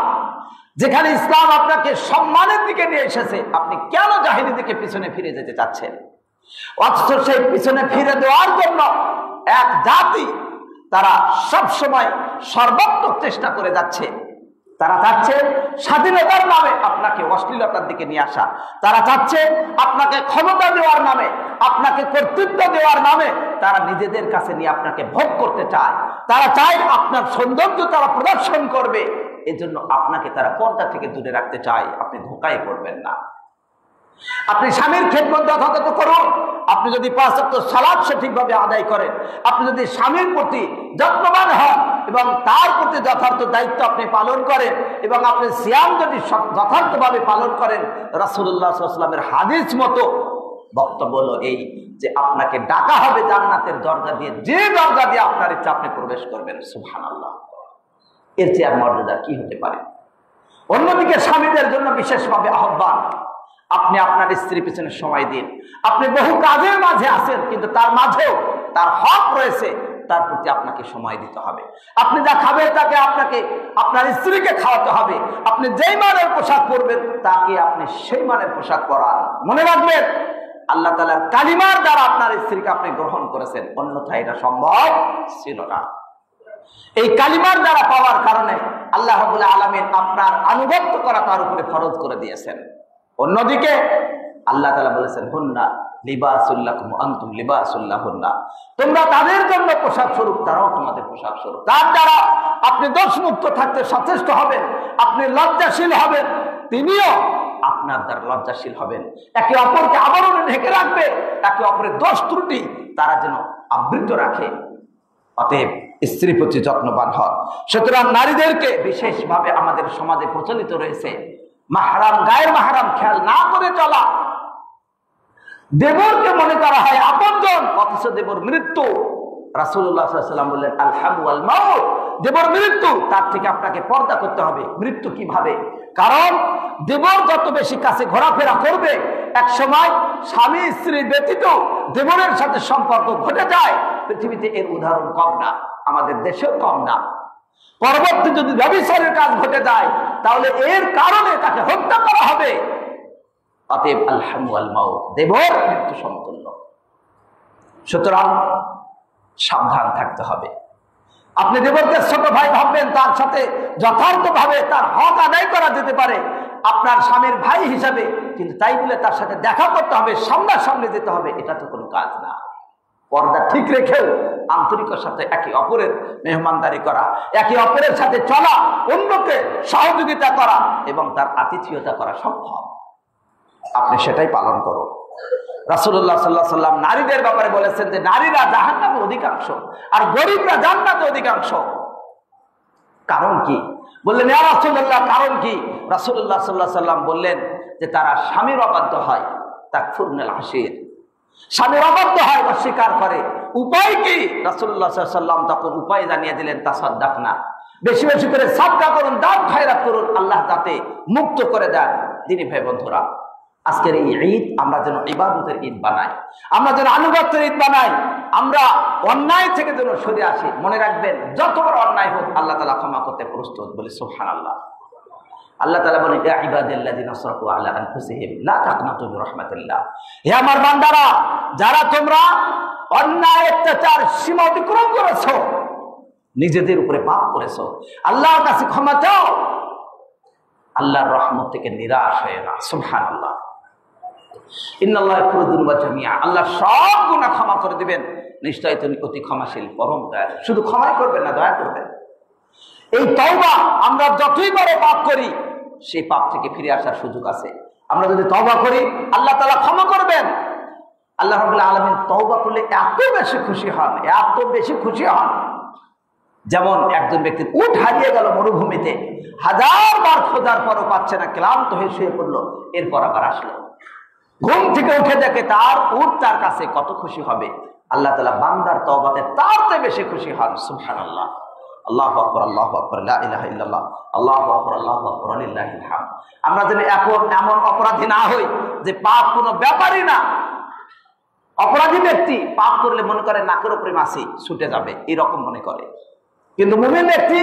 যেখানে ইসলাম আপনাকে সম্মানের দিকে নিয়ে এসেছে, আপনি কেন জাহিলি দিকে পিছনে ফিরে যেতে চাচ্ছেন? অথচ সেই পিছনে ফিরে দেওয়ার জন্য এক জাতি, তারা সব সময় সর্বাত্মক চেষ্টা করে যাচ্ছে। তারা চাচ্ছে স্বাধীনতার নামে আপনাকে অশ্লীলতার দিকে নিয়ে আসা, তারা চাচ্ছে আপনাকে ক্ষমতা দেওয়ার নামে, আপনাকে কর্তৃত্ব দেওয়ার নামে তারা নিজেদের কাছে নিয়ে আপনাকে ভোগ করতে চায়। তারা চায় আপনার সৌন্দর্য তারা প্রদর্শন করবে, এজন্য আপনাকে তারা পর্দা থেকে দূরে রাখতে চায়। আপনি ধোঁকায় পড়বেন না। আপনি স্বামীর খেদমত যথাযথ করুন। আপনি যদি 5 ওয়াক্ত সালাত সঠিকভাবে আদায় করেন, আপনি যদি স্বামীর প্রতি যত্নবান হন এবং তার প্রতি যথার্থ দায়িত্ব আপনি পালন করেন, এবং আপনি সিয়াম যদি যথার্থভাবে পালন করেন, রাসূলুল্লাহ সাল্লাল্লাহু আলাইহি ওয়াসাল্লামের হাদিস মতো বক্তব্য হলো এই যে আপনাকে ডাকা হবে জান্নাতের দরজা দিয়ে, যে দরজা দিয়ে আপনার ইচ্ছা আপনি প্রবেশ করবেন। সুবহানাল্লাহ। এর চেয়ে আর মর্যাদা কি হতে পারে? অন্যদিকে স্বামীদের জন্য বিশেষভাবে আহ্বান, আপনি আপনার স্ত্রীর পিছনে সময় দিন। আপনি বহু কাজের মাঝে আছেন, কিন্তু তার মাঝেও তার হক রয়েছে, তার প্রতি আপনাকে সময় দিতে হবে। আপনি যা খাবেন তাকে আপনাকে আপনার স্ত্রীকে খাওয়াতে হবে। আপনি যেই মানের পোশাক পরবেন তাকে আপনি সেই মানের পোশাক পরান। মনে রাখবেন, আল্লাহ তাআলার কালিমার দ্বারা আপনার স্ত্রীকে আপনি গ্রহণ করেছেন, অন্যথায় এটা সম্ভব ছিল না। এই কালিমার দ্বারা পাওয়ার কারণে আল্লাহ রাব্বুল আলামিন আপনার আনুগত্য করা তার উপরে ফরজ করে দিয়েছেন। অন্যদিকে আল্লাহ তাআলা বলেছেন, হুন্না লিবাসুল লাকুম ওয়া আনতুম লিবাসুল লাহুন্না, তোমরা তাদের জন্য পোশাক স্বরূপ, তারাও তোমাদের পোশাক স্বরূপ। তার দ্বারা আপনি দোষমুক্ত থাকতে সচেষ্ট হবেন, আপনি লজ্জাশীল হবেন, তিনিও আপনার দ্বারা লজ্জাশীল হবেন। একে অপরকে আবরণে ঢেকে রাখবে, একে অপরের দোষ ত্রুটি তারা যেন আবৃত রাখে। অতএব স্ত্রীর প্রতি যত্নবান হন। সুতরাং নারীদেরকে বিশেষভাবে আমাদের সমাজে প্রচলিত রয়েছে মাহরাম, গায়ের মাহরাম খেয়াল না করে চলা। দেবরকে মনে করা হয় আপনজন, অথচ দেবর মৃত্যু। রাসূলুল্লাহ সাল্লাল্লাহু আলাইহি ওয়াসাল্লাম বললেন, আল হামু ওয়াল মাউত, দেবর মৃত্যু, তার থেকে আপনাকে পর্দা করতে হবে। মৃত্যু কিভাবে? কারণ দেবর যত বেশি কাছে ঘোরাফেরা করবে, এক সময় স্বামী স্ত্রী ব্যতীত দেবরের সাথে সম্পর্ক ঘটে যায়। পৃথিবীতে এর উদাহরণ কম না, আমাদের দেশেও কম না। পরবর্তী যদি ব্যভিচারের কাজ ঘটে যায়, তাহলে এর কারণে তাকে হত্যা করা হবে। অতএব আল হামু ওয়াল মাউত, দেবর মৃত্যু সমতুল্য। সুতরাং সাবধান থাকতে হবে। আপনি দেবরকে ছোট ভাই ভাববেন, তার সাথে যথার্থভাবে তার হক আদায় করা যেতে পারে আপনার স্বামীর ভাই হিসাবে, কিন্তু তাই বলে তার সাথে দেখা করতে হবে, সামনাসামনি যেতে হবে, এটা তো কোনো কাজ না। পর্দা ঠিক রেখেও আন্তরিকের সাথে একে অপরের মেহমানদারি করা, একে অপরের সাথে চলা, অন্যকে সহযোগিতা করা এবং তার আতিথেয়তা করা সম্ভব। আপনি সেটাই পালন করুন। রাসূলুল্লাহ সাল্লাল্লাহু আলাইহি ওয়াসাল্লাম নারীদের ব্যাপারে বলেছেন যে নারীরা জাহান্নামে অধিকাংশ আর গরিবরা জান্নাতে অধিকাংশ। কারণ কি? বললেন, ইয়া রাসূলুল্লাহ, কারণ কি? রাসূলুল্লাহ সাল্লাল্লাহু আলাইহি ওয়াসাল্লাম বললেন যে তারা স্বামীর অবাধ্য হয়, তাকফুরনাল আশির, স্বামীর অবাধ্য হয়, অস্বীকার করে। উপায় কি? রাসূলুল্লাহ সাল্লাল্লাহু আলাইহি ওয়াসাল্লাম তখন উপায় জানিয়ে দিলেন, তাসাদদাকনা, বেশি বেশি করে সাদকা করুন, দান খয়রাত করুন, আল্লাহ যাতে মুক্ত করে দেন। দিনী ভাই বন্ধুরা, আজকের এই ঈদ আমরা যেন ইবাদতের ঈদ বানাই, আমরা যেন আনুগত্যের ঈদ বানাই, আমরা অন্যায় থেকে যেন সরে আসি। মনে রাখবেন, যত বড় অন্যায় হোক আল্লাহ তাআলা ক্ষমা করতে প্রস্তুত। বলি সুবহানাল্লাহ। আল্লাহ তাআলা বলেন, ইয়া ইবাদাল্লাযিনা আসরাফু আলা আনফুসিহিম লা তাকনাতু মির রাহমাতিল্লাহ, হে আমার বান্দারা, যারা তোমরা অন্যায় অত্যাচার সীমা অতিক্রম করেছো, নিজেদের উপরে পাপ করেছো, আল্লাহর কাছে ক্ষমা চাও, আল্লাহর রহমত থেকে নিরাশ হয়ে না। সুবহানাল্লাহ। ইন্নাল্লাহ ইয়াগফিরু যুনুবা জামিআ, আল্লাহ সব গুনাহ ক্ষমা করে দিবেন, নিশ্চয়ই তিনি অতি ক্ষমাশীল, পরম দয়ালু। শুধু ক্ষমাই করবেন না, দয়া করবেন। এই তওবা, আমরা যতই বড় পাপ করি সেই পাপ থেকে ফিরে আসার সুযোগ আছে। আমরা যদি তওবা করি আল্লাহ তাআলা ক্ষমা করবেন। আল্লাহ রাব্বুল আলামিন তওবা করলে এত বেশি খুশি হন, এত বেশি খুশি হন। যেমন একজন ব্যক্তির উট হারিয়ে গেল মরুভূমিতে, 1000 বার খোঁজার পরও পাচ্ছে না, ক্লান্ত হয়ে শুয়ে পড়লো, এরপর আবার আসলো, ঘুম থেকে উঠে দেখে তার উট তার কাছে, কত খুশি হবে। আল্লাহ তাআলা বান্দার তওবাতে তার চেয়ে বেশি খুশি হন। সুবহানাল্লাহ। আল্লাহু আকবার, আল্লাহু আকবার, লা ইলাহা ইল্লাল্লাহ, আল্লাহু আকবার, আল্লাহু আকবার, লিল্লাহিল হামদ। আমরা যেন এমন অপরাধী না হই যে পাপ কোনো ব্যাপারই না। অপরাধী ব্যক্তি পাপ করলে মনে করে নাকের উপরে মাছি ছুটে যাবে, এরকম মনে করে। কিন্তু মুমিন ব্যক্তি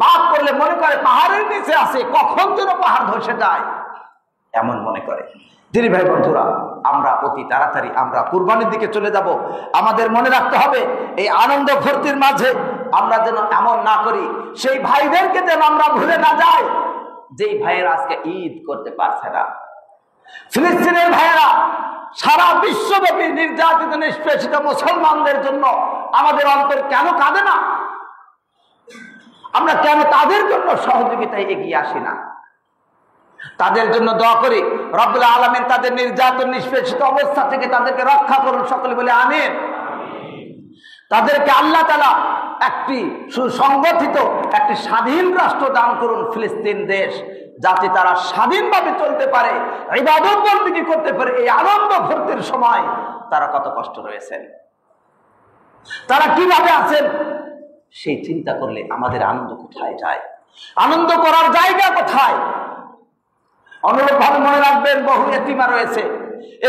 পাপ করলে মনে করে পাহাড়ের নিচে আছে, কখন যেন পাহাড় ধসে যায়, এমন মনে করে। দিনী ভাই বন্ধুরা, আমরা অতি তাড়াতাড়ি আমরা কুরবানির দিকে চলে যাব। আমাদের মনে রাখতে হবে, এই আনন্দ ফুর্তির মাঝে আমরা যেন এমন না করি, সেই ভাইদেরকে যেন আমরা ভুলে না যাই যেই ভাইয়েরা আজকে ঈদ করতে পারছে না। ফিলিস্তিনের ভাইয়েরা সারা বিশ্বব্যাপী নির্যাতিত নিষ্পেষিত মুসলমানদের জন্য আমাদের অন্তর কেন কাঁদে না? আমরা কেন তাদের জন্য সহযোগিতায় এগিয়ে আসি না? তাদের জন্য দোয়া করি, রব্বুল আলামিন তাদের নির্যাতন নিষ্পেষিত অবস্থা থেকে তাদেরকে রক্ষা করুন। সকলে বলে আমিন। তাদেরকে আল্লাহ তাআলা একটি সুসংগঠিত একটি স্বাধীন রাষ্ট্র দান করুন, ফিলিস্তিন দেশ, যাতে তারা স্বাধীনভাবে চলতে পারে, ইবাদত বন্দেগী করতে পারে। এই আনন্দ ফুর্তির সময় তারা কত কষ্ট রয়েছেন, তারা কিভাবে আছেন সেই চিন্তা করলে আমাদের আনন্দ কোথায় যায়? আনন্দ করার জায়গা কোথায়? অনুরূপভাবে মনে রাখবেন, বহু এতিমা রয়েছে,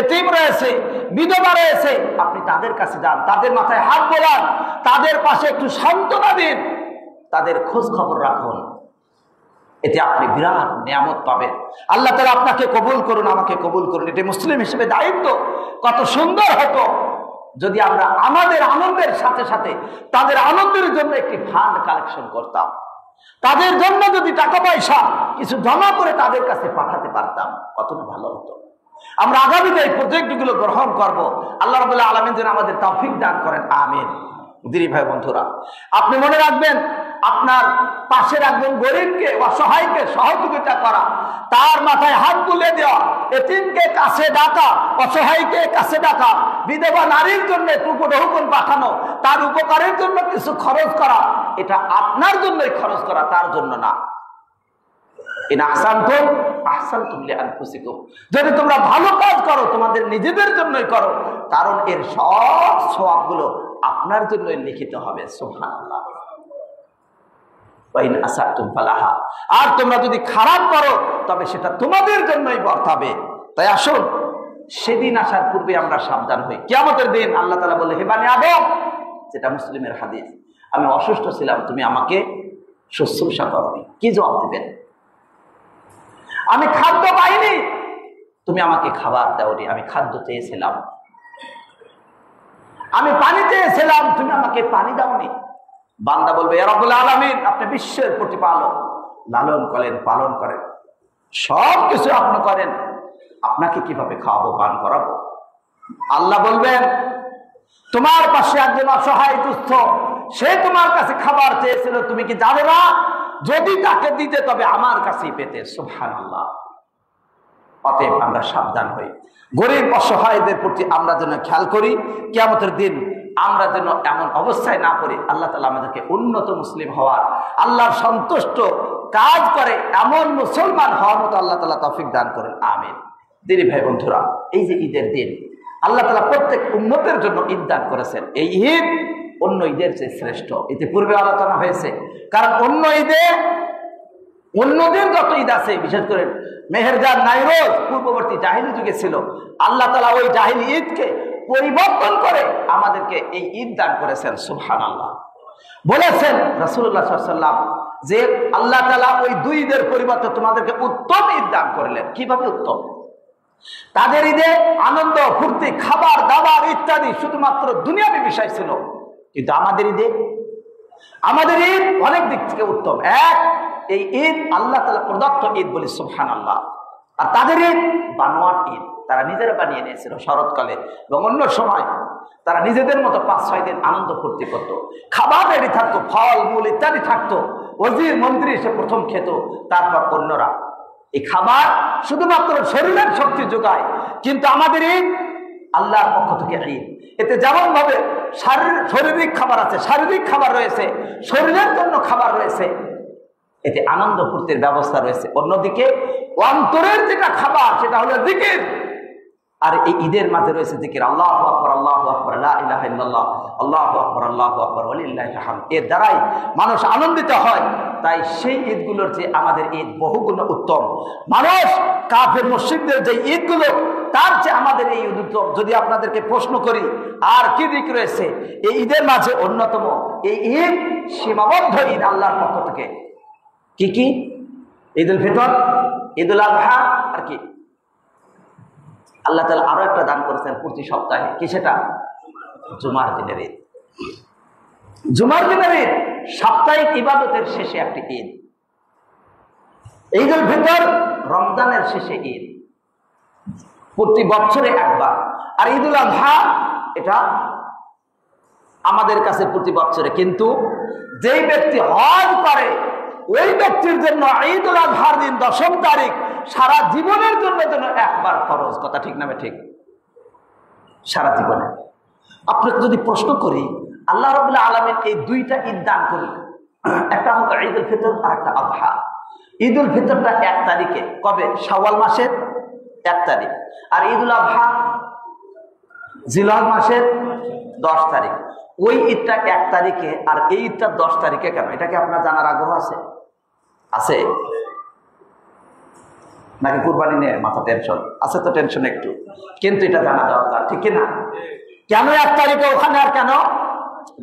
এতিম রয়েছে, বিধবা রয়েছে। আপনি তাদের কাছে যান, তাদের মাথায় হাত বোলান, তাদের পাশে একটু সান্ত্বনা দিন, তাদের খোঁজ খবর রাখুন। এতে আপনি বিরাট নিয়ামত পাবেন। আল্লাহ তাআলা আপনাকে কবুল করুন, আমাকে কবুল করুন। এটা মুসলিম হিসেবে দায়িত্ব। কত সুন্দর হতো যদি আমরা আমাদের আনন্দের সাথে সাথে তাদের আনন্দের জন্য একটি ফান্ড কালেকশন করতাম, তাদের জন্য যদি টাকা পয়সা কিছু জমা করে তাদের কাছে পাঠাতে পারতাম, কতটা ভালো হতো। আমরা আগামীতে এই প্রজেক্টগুলো গ্রহণ করব। আল্লাহ রাব্বুল আলামিন যেন আমাদের তৌফিক দান করেন, আমিন। দিনী ভাই বন্ধুরা, আপনি মনে রাখবেন, আপনার পাশে রাখবেন গরিবকে, অসহায়কে সহযোগিতা করা, তার মাথায় হাত তুলে দেওয়া, এতিমকে কাছে ডাকা, অসহায়কে কাছে ডাকা, বিধবা নারীর জন্য টুকুন পাঠানো, তার উপকারের জন্য কিছু খরচ করা, এটা আপনার জন্যই খরচ করা, তার জন্য না। ইন আহসানতুম আহসানতুম লিআনফুসিকুম, যদি তোমরা ভালো কাজ করো তোমাদের নিজেদের জন্যই করো, কারণ এর সব সওয়াবগুলো আপনার জন্যই লিখিত হবে। সুবহানাল্লাহ। ওয়া ইন আসাতুম ফালাহা, আর তোমরা যদি খারাপ করো তবে সেটা তোমাদের জন্যই বর্তাবে। তাই আসুন, সেদিন আসার পূর্বে আমরা সাবধান হই। কিয়ামতের দিন আল্লাহ তাআলা বলে, হে বানি আদম, যেটা মুসলিমের হাদিস, আমি অসুস্থ ছিলাম, তুমি আমাকে শুশ্রূষা করোনি। কি জবাব দিবেন? আমি খাদ্য পাইনি, তুমি আমাকে খাবার দাওনি। আমি খাদ্য চেয়েছিলাম। আমি পানি চেয়েছিলাম, তুমি আমাকে পানি দাওনি। বান্দা বলবে, ইয়া রাব্বুল আলামিন, আপনি বিশ্বের প্রতিপালক, লালন করেন, পালন করেন, সব কিছু আপনি করেন, আপনাকে কিভাবে খাওয়াবো, পান করাবো? আল্লাহ বলবেন, তোমার পাশে একজন অসহায় দুস্থ, সে তোমার কাছে খাবার চেয়েছিল, তুমি কি জানো না? যদি তাকে দিতে তবে আমার কাছেই পেতে। সুবহানাল্লাহ। অতএব আমরা সাবধান হই, গরিব অসহায়দের প্রতি আমরা যেন খেয়াল করি। কিয়ামতের দিন আমরা যেন এমন অবস্থায় না পড়ি। আল্লাহ তাআলা আমাদেরকে উন্নত মুসলিম হওয়ার, আল্লাহর সন্তুষ্ট কাজ করে এমন মুসলমান হওয়ার মতো আল্লাহ তাআলা তৌফিক দান করেন, আমিন। দিনী ভাই বন্ধুরা, এই যে ঈদের দিন আল্লাহ তাআলা প্রত্যেক উম্মতের জন্য ঈদ দান করেছেন। এই ঈদ অন্য ঈদের চেয়ে শ্রেষ্ঠ, এতে পূর্বে আলোচনা হয়েছে। কারণ অন্য ঈদে, অন্যদের যত ঈদ আছে, বিশেষ করে মেহেরজান, নাইরোজ পূর্ববর্তী জাহিলি যুগে ছিল, আল্লাহ তাআলা ওই জাহিলি ঈদকে পরিবর্তন করে আমাদেরকে এই ঈদ দান করেছেন। সুবহানাল্লাহ। বলেছেন রাসূলুল্লাহ সাল্লাল্লাহু আলাইহি ওয়াসাল্লাম যে আল্লাহ তাআলা ওই দুই ঈদের পরিবর্তে তোমাদেরকে উত্তম ঈদ দান করলেন। কিভাবে উত্তম? তাদের ঈদে আনন্দ, ফুর্তি, খাবার দাবার ইত্যাদি শুধুমাত্র দুনিয়াবী বিষয় ছিল, কিন্তু আমাদের ঈদ অনেক দিক থেকে উত্তম। এক, এই ঈদ আল্লাহ তাআলা প্রদত্ত ঈদ বলি, সুবহানাল্লাহ। আর তাদের ঈদ বানোয়াট ঈদ, তারা নিজেরা বানিয়ে নিয়েছিল শরৎকালে এবং অন্য সময় তারা নিজেদের মতো 5-6 দিন আনন্দ ফুর্তি করত। খাবার রেডি থাকতো, ফল মূল ইত্যাদি থাকতো, ওজির মন্ত্রী এসে প্রথম খেত, তারপর অন্যরা। এই খাবার শুধুমাত্র শরীরের শক্তি যোগায়, কিন্তু আমাদের ঈদ আল্লাহর পক্ষ থেকে ঈদ। এতে যেমন ভাবে শারীরিক খাবার আছে, শারীরিক খাবার রয়েছে, শরীরের জন্য খাবার রয়েছে, এতে আনন্দ ফুর্তির ব্যবস্থা রয়েছে। অন্যদিকে অন্তরের যেটা খাবার সেটা হলো জিকির। আর এই ঈদের মাঝে রয়েছে জিকির, আল্লাহু আকবার, আল্লাহু আকবার, লা ইলাহা ইল্লাল্লাহ, আল্লাহু আকবার, আল্লাহু আকবার, ওয়ালিল্লাহিল হামদ। এর দ্বারাই মানুষ আনন্দিত হয়। তাই সেই ঈদগুলোর যে আমাদের ঈদ বহুগুণ উত্তম। মানুষ কাফের মুশরিকদের যে ঈদগুলো, তার চেয়ে আমাদের এই ঈদ উত্তম। যদি আপনাদেরকে প্রশ্ন করি আর কি দিক রয়েছে এই ঈদের মাঝে, অন্যতম এই ঈদ সীমাবদ্ধ ঈদ আল্লাহর পক্ষ থেকে। কি কি? ঈদুল ফিতর, ঈদুল আযহা, আর কি? আল্লাহ তাআলা আরো একটা দান করেছেন প্রতি সপ্তাহে। কি সেটা? জুমার দিনের ঈদ। জুমার দিনের ঈদ সাপ্তাহিক ইবাদতের শেষে একটি ঈদ। ঈদুল ফিতর রমজানের শেষে ঈদ, প্রতি বছরে একবার। আর ঈদুল আযহা এটা আমাদের কাছে প্রতি বছরে। কিন্তু যেই ব্যক্তি হজ করে ওই ব্যক্তির জন্য ঈদুল আযহার দিন 10ম তারিখ সারা জীবনের জন্য যেন একবার খরচ। কথা ঠিক না ঠিক? সারা জীবনে। আপনাকে যদি প্রশ্ন করি, আল্লাহ রাব্বুল আলামিন এই দুইটা ঈদ দান করি, একটা হলো ঈদুল ফিতর আর একটা আযহা। ঈদুল ফিতরটা 1 তারিখে, কবে? শাওয়াল মাসের 1 তারিখ। আর ঈদুল আযহা জিলহজ মাসের 10 তারিখ। ওই ঈদটা 1 তারিখে আর এই ঈদটা 10 তারিখে কেন? এটা কি আপনার জানার আগ্রহ আছে? আছে নাকি কুরবানি নিয়ে মাথা টেনশন আছে? তো টেনশন একটু, কিন্তু এটা জানা দরকার, ঠিক না? কেন 1 তারিখে ওখানে আর কেন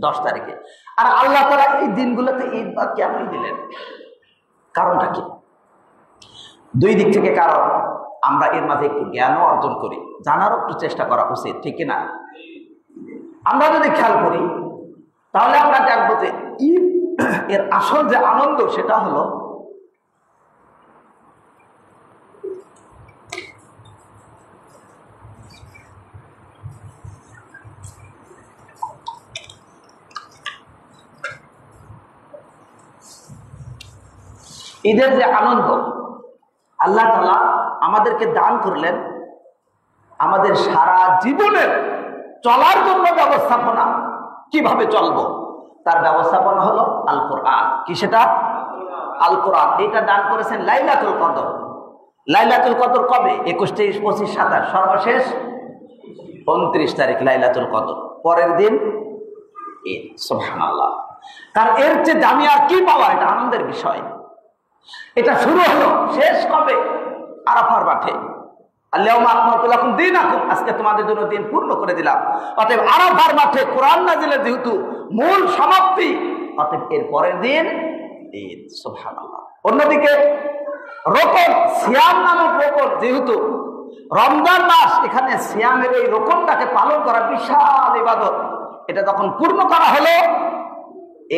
10 তারিখে? আর আল্লাহ তাআলা এই দিনগুলোতে ঈদ বা কেনই দিলেন? কারণটা কি? 2 দিক থেকে কারণ। আমরা এর মাঝে একটু জ্ঞানও অর্জন করি, জানারও একটু চেষ্টা করা উচিত, ঠিক না? আমরা যদি খেয়াল করি তাহলে আমরা দেখবো যে ঈদ এর আসল যে আনন্দ সেটা হলো ঈদের যে আনন্দ আল্লাহ তাআলা আমাদেরকে দান করলেন আমাদের সারা জীবনের চলার জন্য ব্যবস্থাপনা, কিভাবে চলবো তার ব্যবস্থাপনা হলো আল কোরআন। কি সেটা? আল কোরআন। এটা দান করেছেন লাইলাতুল কদর। লাইলাতুল কদর কবে? 21, 23, 25, 27, সর্বশেষ 29 তারিখ লাইলাতুল কদর। পরের দিন ঈদ। সুবহানাল্লাহ। কারণ এর চেয়ে দামি আর কি পাওয়া? এটা আনন্দের বিষয়। এটা শুরু হলো, শেষ কবে? আরাফার মাঠে। আল-ইয়াওমা আকমালতু লাকুম দীনাকুম, আজকে তোমাদের জন্য দিন পূর্ণ করে দিলাম। অতএব আরাফার মাঠে কোরআন নাযিলের যেহেতু মূল সমাপ্তি, অতএব এর পরের দিন ঈদ। সুবহানাল্লাহ। অন্যদিকে রোকন, সিয়াম নামক রোকন, যেহেতু রমজান মাস, এখানে সিয়ামের এই রোকনটাকে পালন করা বিশাল ইবাদত, এটা যখন পূর্ণ করা হলো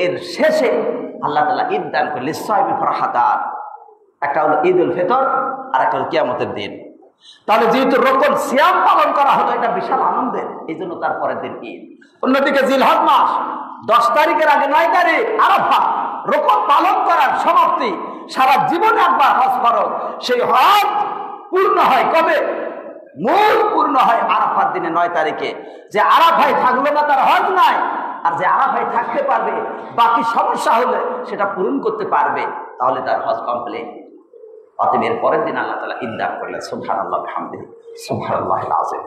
এর শেষে আল্লাহ তাআলা ঈদ দান করলেন লিস-সাইমি ফারহাতান। একটা হলো ঈদুল ফিতর আর একটা হলো কিয়ামতের দিন। তাহলে যেহেতু রোকন সিয়াম পালন করা হলো, এটা বিশাল আনন্দের, এই জন্য তারপরের দিন ঈদ। অন্যদিকে জিলহজ মাস 10 তারিখের আগে 9 তারিখ আরাফা, রোকন পালন করার সমাপ্তি। সারা জীবনে একবার হজ ফরজ, সেই হজ পূর্ণ হয় কবে? মূল পূর্ণ হয় আরাফার দিনে 9 তারিখে। যে আরাফায় থাকলো না তার হজ নাই, আর যে আরাফায় থাকতে পারবে বাকি সমস্যা হলে সেটা পূরণ করতে পারবে, তাহলে তার হজ কমপ্লিট। অতএব এর পরের দিন আল্লাহ তাআলা ঈদ দান করলেন। সুবহানাল্লাহ ওয়া বিহামদিহি সুবহানাল্লাহিল আযীম।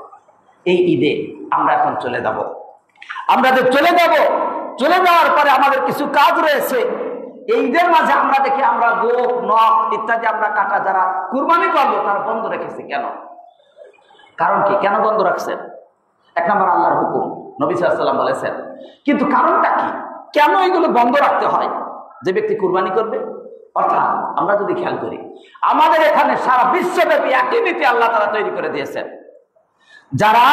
এই ঈদে আমরা এখন চলে যাব। আমরা যে চলে যাওয়ার পরে আমাদের কিছু কাজ রয়েছে। এই ঈদের মাঝে আমরা দেখি আমরা গোপ, নখ ইত্যাদি আমরা কাটা, যারা কুরবানি করবো তারা বন্ধ রেখেছে। কেন? কারণ কি? কেন বন্ধ রাখছেন? 1 নম্বর আল্লাহর হুকুম, নবী সাল্লাল্লাহু আলাইহি ওয়াসাল্লাম বলেছেন। কিন্তু কারণটা কি? কেন এগুলো বন্ধ রাখতে হয়? যে ব্যক্তি কুরবানি করবে, অর্থাৎ আমরা যদি খেয়াল করি আমাদের এখানে সারা বিশ্বব্যাপী একই নীতি আল্লাহ তাআলা তৈরি করে দিয়েছেন। যারা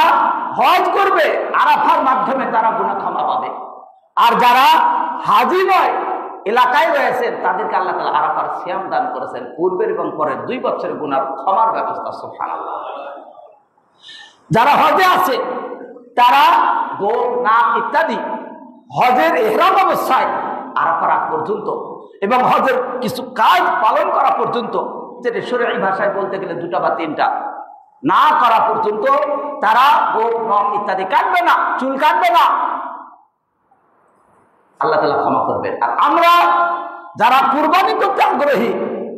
হজ করবে আরাফার মাধ্যমে তারা গুনাহ ক্ষমা পাবে, আর যারা হাজী নয় এলাকায় রয়েছেন তাদেরকে আল্লাহ তাআলা আরাফার সিয়াম দান করেছেন, পূর্বের এবং পরের 2 বছরের গুনাহ ক্ষমার ব্যবস্থা। সুবহানাল্লাহ। যারা হজে আছে তারা গোপ, নাক ইত্যাদি হজের ইহরাম অবস্থায় আরাফার আগ পর্যন্ত এবং হজের কিছু কাজ পালন করা পর্যন্ত, যেটা শরীয়ী ভাষায় বলতে গেলে 2টা বা 3টা, না করা পর্যন্ত তারা গোপ, নখ ইত্যাদি কাটবে না, চুল কাটবে না। আল্লাহ তাআলা ক্ষমা করবেন। আর আমরা যারা কুরবানি করতে আগ্রহী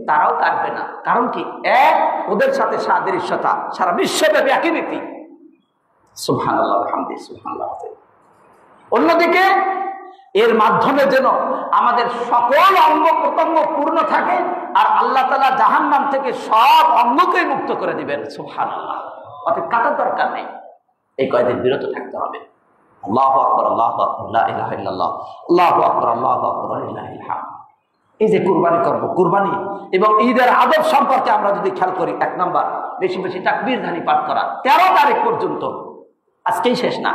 তারাও কাটবে না। কারণ কি? ওদের সাথে সাদৃশ্যতা, সারা বিশ্বব্যাপী একই নীতি। সুবহানাল্লাহ ওয়া বিহামদিহি সুবহানাল্লাহ। অন্যদিকে এর মাধ্যমে যেন আমাদের সকল অঙ্গ প্রত্যঙ্গ পূর্ণ থাকে, আর আল্লাহ তাআলা জাহান্নাম থেকে সব অঙ্গকেই মুক্ত করে দিবেন। সুবহানাল্লাহ। অতএব কাটার দরকার নেই, এই কয়দিন বিরত থাকতে হবে। আল্লাহু আকবার, আল্লাহু আকবার, লা ইলাহা ইল্লাল্লাহ, আল্লাহু আকবার, আল্লাহু আকবার, লিল্লাহিল হামদ। এই যে কুরবানি করব, কুরবানি এবং ঈদের আদব সম্পর্কে আমরা যদি খেয়াল করি, 1 নাম্বার বেশি বেশি তাকবীর ধ্বনি পাঠ করা 13 তারিখ পর্যন্ত, আজকেই শেষ না।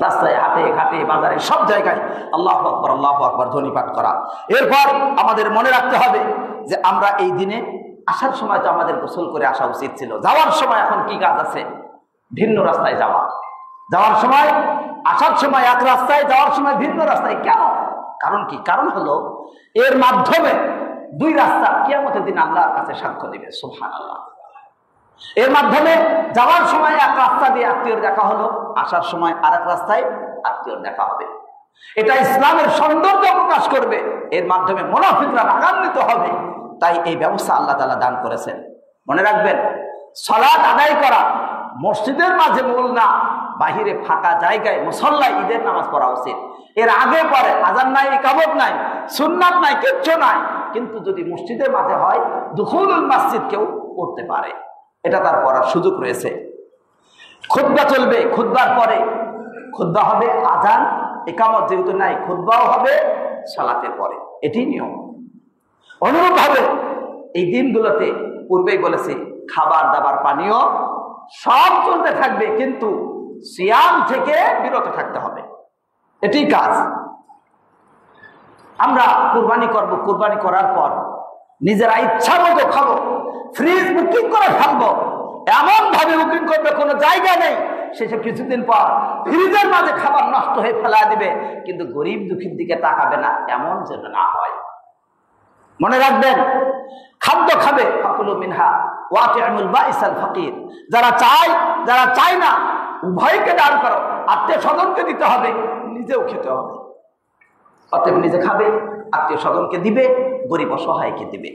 রাস্তায়, হাটে ঘাটে, বাজারে, সব জায়গায় আল্লাহু আকবার ধ্বনি পাঠ করা। এরপর আমাদের মনে রাখতে হবে যে আমরা এই দিনে আসার সময় তো আমাদের গোসল করে আসা উচিত ছিল। যাওয়ার সময় এখন কি কাজ আছে? ভিন্ন রাস্তায় যাওয়া। যাওয়ার সময়, আসার সময় এক রাস্তায়, যাওয়ার সময় ভিন্ন রাস্তায়। কেন? কারণ কি? কারণ হলো এর মাধ্যমে 2 রাস্তা কিয়ামতের দিন আল্লাহর কাছে সাক্ষ্য দিবে। সুবহানাল্লাহ। এর মাধ্যমে যাওয়ার সময় এক রাস্তা দিয়ে আত্মীয়র দেখা হলো, আসার সময় আরেক রাস্তায় আত্মীয়র দেখা হবে। এটা ইসলামের সৌন্দর্য প্রকাশ করবে। এর মাধ্যমে মুনাফিকরা রাগান্বিত হবে। তাই এই ব্যবস্থা আল্লাহ তাআলা দান করেছেন। মনে রাখবেন, সালাত আদায় করা মসজিদের মাঝে মূল না, বাহিরে ফাঁকা জায়গায় মুসল্লায় ঈদের নামাজ পড়া উচিত। এর আগে পরে আযান নাই, ইকামত নাই, সুন্নাত নাই, কিচ্ছু নাই, কিন্তু যদি মসজিদের মাঝে হয় দুখুলুল মসজিদ কেউ করতে পারে, এটা তার করার সুযোগ রয়েছে। খুতবা চলবে, খুতবার পরে খুতবা হবে, আযান ইকামত যেহেতু নাই খুতবাও হবে সালাতের পরে, এটি নিয়ম। অনুরূপভাবে এই দিনগুলোতে পূর্বেই বলেছি খাবার দাবার পানীয় সব চলতে থাকবে, কিন্তু সিয়াম থেকে বিরত থাকতে হবে, এটি কাজ। আমরা কুরবানি করব, কুরবানি করার পর নিজেরা ইচ্ছা মতো খাবো, ফ্রিজ বুকিং করে ফেলবো, এমন ভাবে বুকিং করবে কোনো জায়গা নেই, শেষে কিছুদিন পর ফ্রিজের মাঝে খাবার নষ্ট হয়ে ফেলা দিবে, কিন্তু গরিব দুঃখীর দিকে তাকাবে না, এমন যেন না হয়। মনে রাখবেন, খাদ্য খাবে ফাকুলু মিনহা ওয়াতি'মুল বাইসাল ফাকির, যারা চায় যারা চায় না উভয়কে দান করো, আত্মীয় স্বজনকে দিতে হবে, নিজেও খেতে হবে। অতএব নিজে খাবে, আত্মীয় স্বজনকে দিবে, গরিব অসহায়কে দিবে,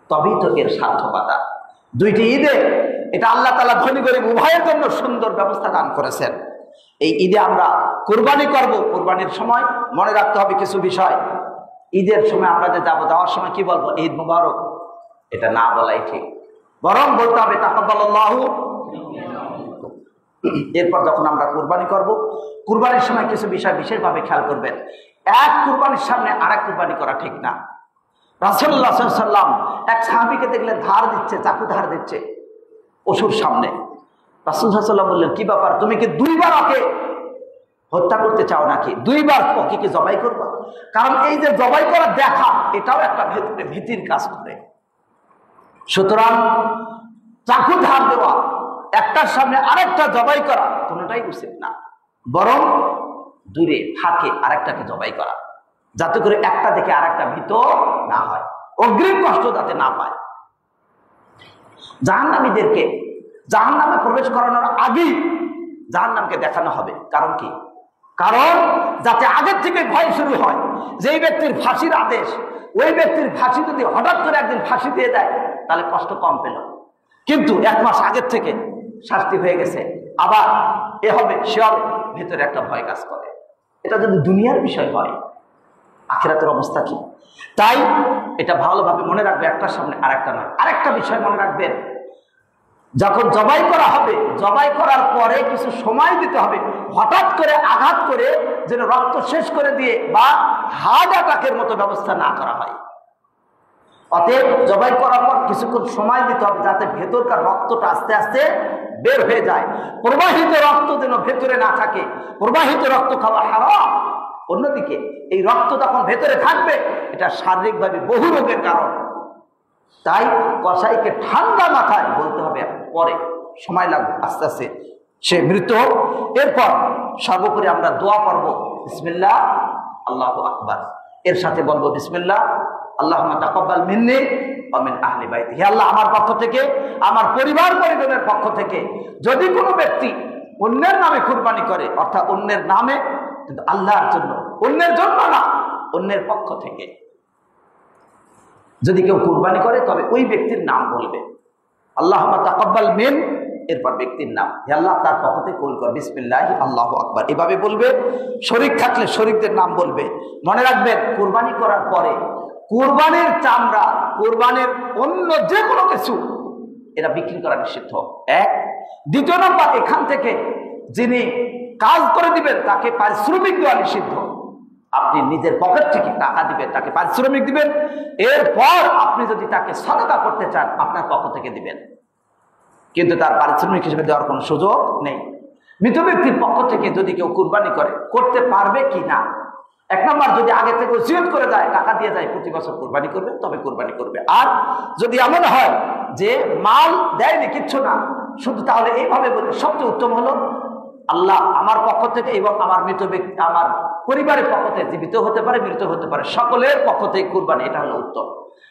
তবেই তো এর সার্থকতা। দুইটি ঈদে এটা আল্লাহ তাআলা ধনী গরিব উভয়ের জন্য সুন্দর ব্যবস্থা দান করেছেন। এই ঈদে আমরা কুরবানি করব, কুরবানির সময় মনে রাখতে হবে কিছু বিষয়। ঈদের সময় আমরা যে যাবো, যাওয়ার সময় কি বলবো? ঈদ মুবারক, এটা না বলাই ঠিক, বরং বলতে হবে তাকাব্বালাল্লাহু। এরপর যখন আমরা কুরবানি করব, কুরবানির সময় কিছু বিষয় বিশেষভাবে খেয়াল করবেন। এক কুরবানির সামনে আরেক কুরবানি করা ঠিক না। রাসূলুল্লাহ সাল্লাল্লাহু আলাইহি ওয়াসাল্লাম এক সাহাবীকে দেখলেন ধার দিচ্ছে, চাকু ধার দিচ্ছে পশুর সামনে। রাসূলুল্লাহ সাল্লাল্লাহু আলাইহি ওয়াসাল্লাম বললেন, কি ব্যাপার, তুমি কি দুইবার ওকে হত্যা করতে চাও নাকি? দুইবার ওকে কি জবাই করবা? কারণ এই যে জবাই করা দেখা, এটাও একটা ভীতির কাজ করে। সুতরাং চাকু ধার দেওয়া, একটার সামনে আরেকটা জবাই করা কোনোটাই উচিত না, বরং দূরে ফাঁকে আরেকটাকে জবাই করা, যাতে করে একটা দেখে আরেকটা ভীত না হয়, অগ্রিম কষ্ট যাতে না পায়। জাহান্নামীদেরকে জাহান্নামে প্রবেশ করানোর আগেই জাহান্নামকে দেখানো হবে। কারণ কি? কারণ যাতে আগের থেকে ভয় শুরু হয়, যেই ব্যক্তির ফাঁসির আদেশ, ওই ব্যক্তির ফাঁসি যদি হঠাৎ করে একদিন ফাঁসি দিয়ে দেয় তাহলে কষ্ট কম পেল, কিন্তু 1 মাস আগের থেকে শাস্তি হয়ে গেছে, আবার এ হবে সে হবে, ভেতরে একটা ভয় কাজ করে। এটা যদি দুনিয়ার বিষয় হয়, আখিরাতের অবস্থা কি? তাই এটা ভালোভাবে মনে রাখবে, একটার সামনে আরেকটা নয়। আরেকটা বিষয় মনে রাখবেন, যখন জবাই করা হবে, জবাই করার পরে কিছু সময় দিতে হবে, হঠাৎ করে আঘাত করে যেন রক্ত শেষ করে দিয়ে বা হার্ট অ্যাটাকের মতো ব্যবস্থা না করা হয়। অতএব জবাই করার পর কিছুক্ষণ সময় দিতে হবে, যাতে ভেতরকার রক্তটা আস্তে আস্তে বের হয়ে যায়। প্রবাহিত রক্ত যেন ভেতরে না থাকে, প্রবাহিত রক্ত খাওয়া হারাম। অন্যদিকে এই রক্ত যখন ভেতরে থাকবে, এটা শারীরিকভাবে বহু রোগের কারণ। তাই কসাইকে ঠান্ডা মাথায় বলতে হবে, পরে সময় লাগবে, আস্তে আস্তে সে মৃত হোক। এরপর সর্বোপরি আমরা দোয়া পড়ব, বিসমিল্লাহ আল্লাহু আকবার, এর সাথে বলবো বিসমিল্লাহ আল্লাহুম্মা তাকাব্বাল মিন্নি ওয়া মিন আহলি বাইতি। হে আল্লাহ, আমার পক্ষ থেকে, আমার পরিবার পরিজনের পক্ষ থেকে যদি কোনো ব্যক্তি অন্যের নামে কুরবানি করে, অর্থাৎ অন্যের নামে কিন্তু আল্লাহর জন্য, অন্যের জন্য না, অন্যের পক্ষ থেকে যদি কেউ কুরবানি করে, তবে ওই ব্যক্তির নাম বলবে, আল্লাহুম্মা তাকাব্বাল মিন, এরপর ব্যক্তির নাম, হে আল্লাহ তার পক্ষ থেকে কবুল কর, বিসমিল্লাহি আল্লাহু আকবার, এভাবে বলবে। শরীক থাকলে শরীকদের নাম বলবে। মনে রাখবেন, কুরবানি করার পরে কুরবানির চামড়া, কুরবানির অন্য যে কোনো কিছু, এরা বিক্রি করা নিষিদ্ধ। এক। দ্বিতীয় নম্বর, এখান থেকে যিনি কাজ করে দিবেন তাকে পারিশ্রমিক দেওয়া নিষিদ্ধ। আপনি নিজের পকেট থেকে টাকা দিবেন, তাকে পারিশ্রমিক দিবেন, এরপর আপনি যদি তাকে সাদাকা করতে চান আপনার পক্ষ থেকে দিবেন, কিন্তু তার পারিশ্রমিক হিসেবে দেওয়ার কোনো সুযোগ নেই। মৃত ব্যক্তির পক্ষ থেকে যদি কেউ কুরবানি করে, করতে পারবে কি না? 1 নম্বর, যদি আগে থেকে ওসিয়ত করে যায়, টাকা দিয়ে যায়, প্রতি বছর কুরবানি করবে, তবে কুরবানি করবে। আর যদি এমন হয় যে মাল দেয়নি, কিচ্ছু না, শুধু, তাহলে এইভাবে বলবে, সবচেয়ে উত্তম হলো আল্লাহ আমার পক্ষ থেকে এবং আমার মৃত ব্যক্তি, আমার পরিবারের পক্ষ থেকে, জীবিত হতে পারে মৃত হতে পারে, সকলের পক্ষ থেকে কুরবানি, এটা হলো উত্তম।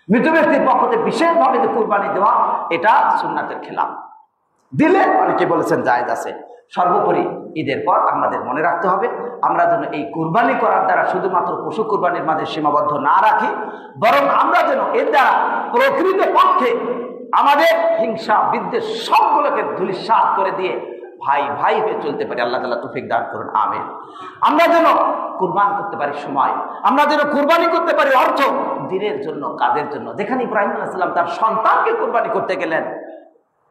মৃত ব্যক্তির পক্ষ থেকে বিশেষভাবে যে কুরবানি দেওয়া, এটা সুন্নাতের খেলাফ। দিলে অনেকে বলেছেন জায়েজ আছে। সর্বোপরি ঈদের পর আমাদের মনে রাখতে হবে, আমরা যেন এই কুরবানি করার দ্বারা শুধুমাত্র পশু কুরবানির মাঝে সীমাবদ্ধ না রাখি, বরং আমরা যেন এর দ্বারা প্রকৃত পক্ষে আমাদের হিংসা বিদ্বেষ সবগুলোকে ধূলিসাৎ করে দিয়ে ভাই ভাই হয়ে চলতে পারি। আল্লাহ তাআলা তৌফিক দান করুন, আমিন। আমরা যেন কুরবান করতে পারি সময়, আমরা যেন কুরবানি করতে পারি অর্থ, দিনের জন্য, কাজের জন্য। যেখানে ইব্রাহিম আলাইহিস সালাম তার সন্তানকে কুরবানি করতে গেলেন,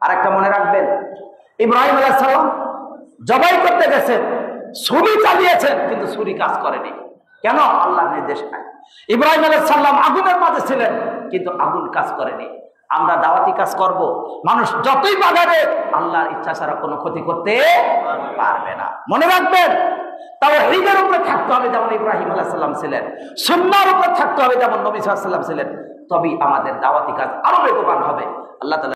আরেকটা মনে রাখবেন, ইব্রাহিম আলাইহিস সালাম জবাই করতে গেছেন, ছুরি চালিয়েছেন, কিন্তু ছুরি কাজ করেনি। কেন? আল্লাহর নির্দেশ নাই। ইব্রাহিম আলাইহিস সালাম আগুনের মাঝে ছিলেন, কিন্তু আগুন কাজ করেনি। আমরা দাওয়াতি কাজ করব, মানুষ যতই বাধা দেয়, আল্লাহর ইচ্ছা ছাড়া কোনো ক্ষতি করতে পারবে না। মনে রাখবেন, তাওহীদের উপরে থাকতে হবে যেমন ইব্রাহিম আলাইহিস সালাম ছিলেন, সুন্নাহর উপরে থাকতে হবে যেমন নবী সাল্লাল্লাহু আলাইহি ওয়াসাল্লাম ছিলেন। তবেই আমাদের দাওয়াতি কাজ আরো বেগবান হবে। আল্লাহ তাআলা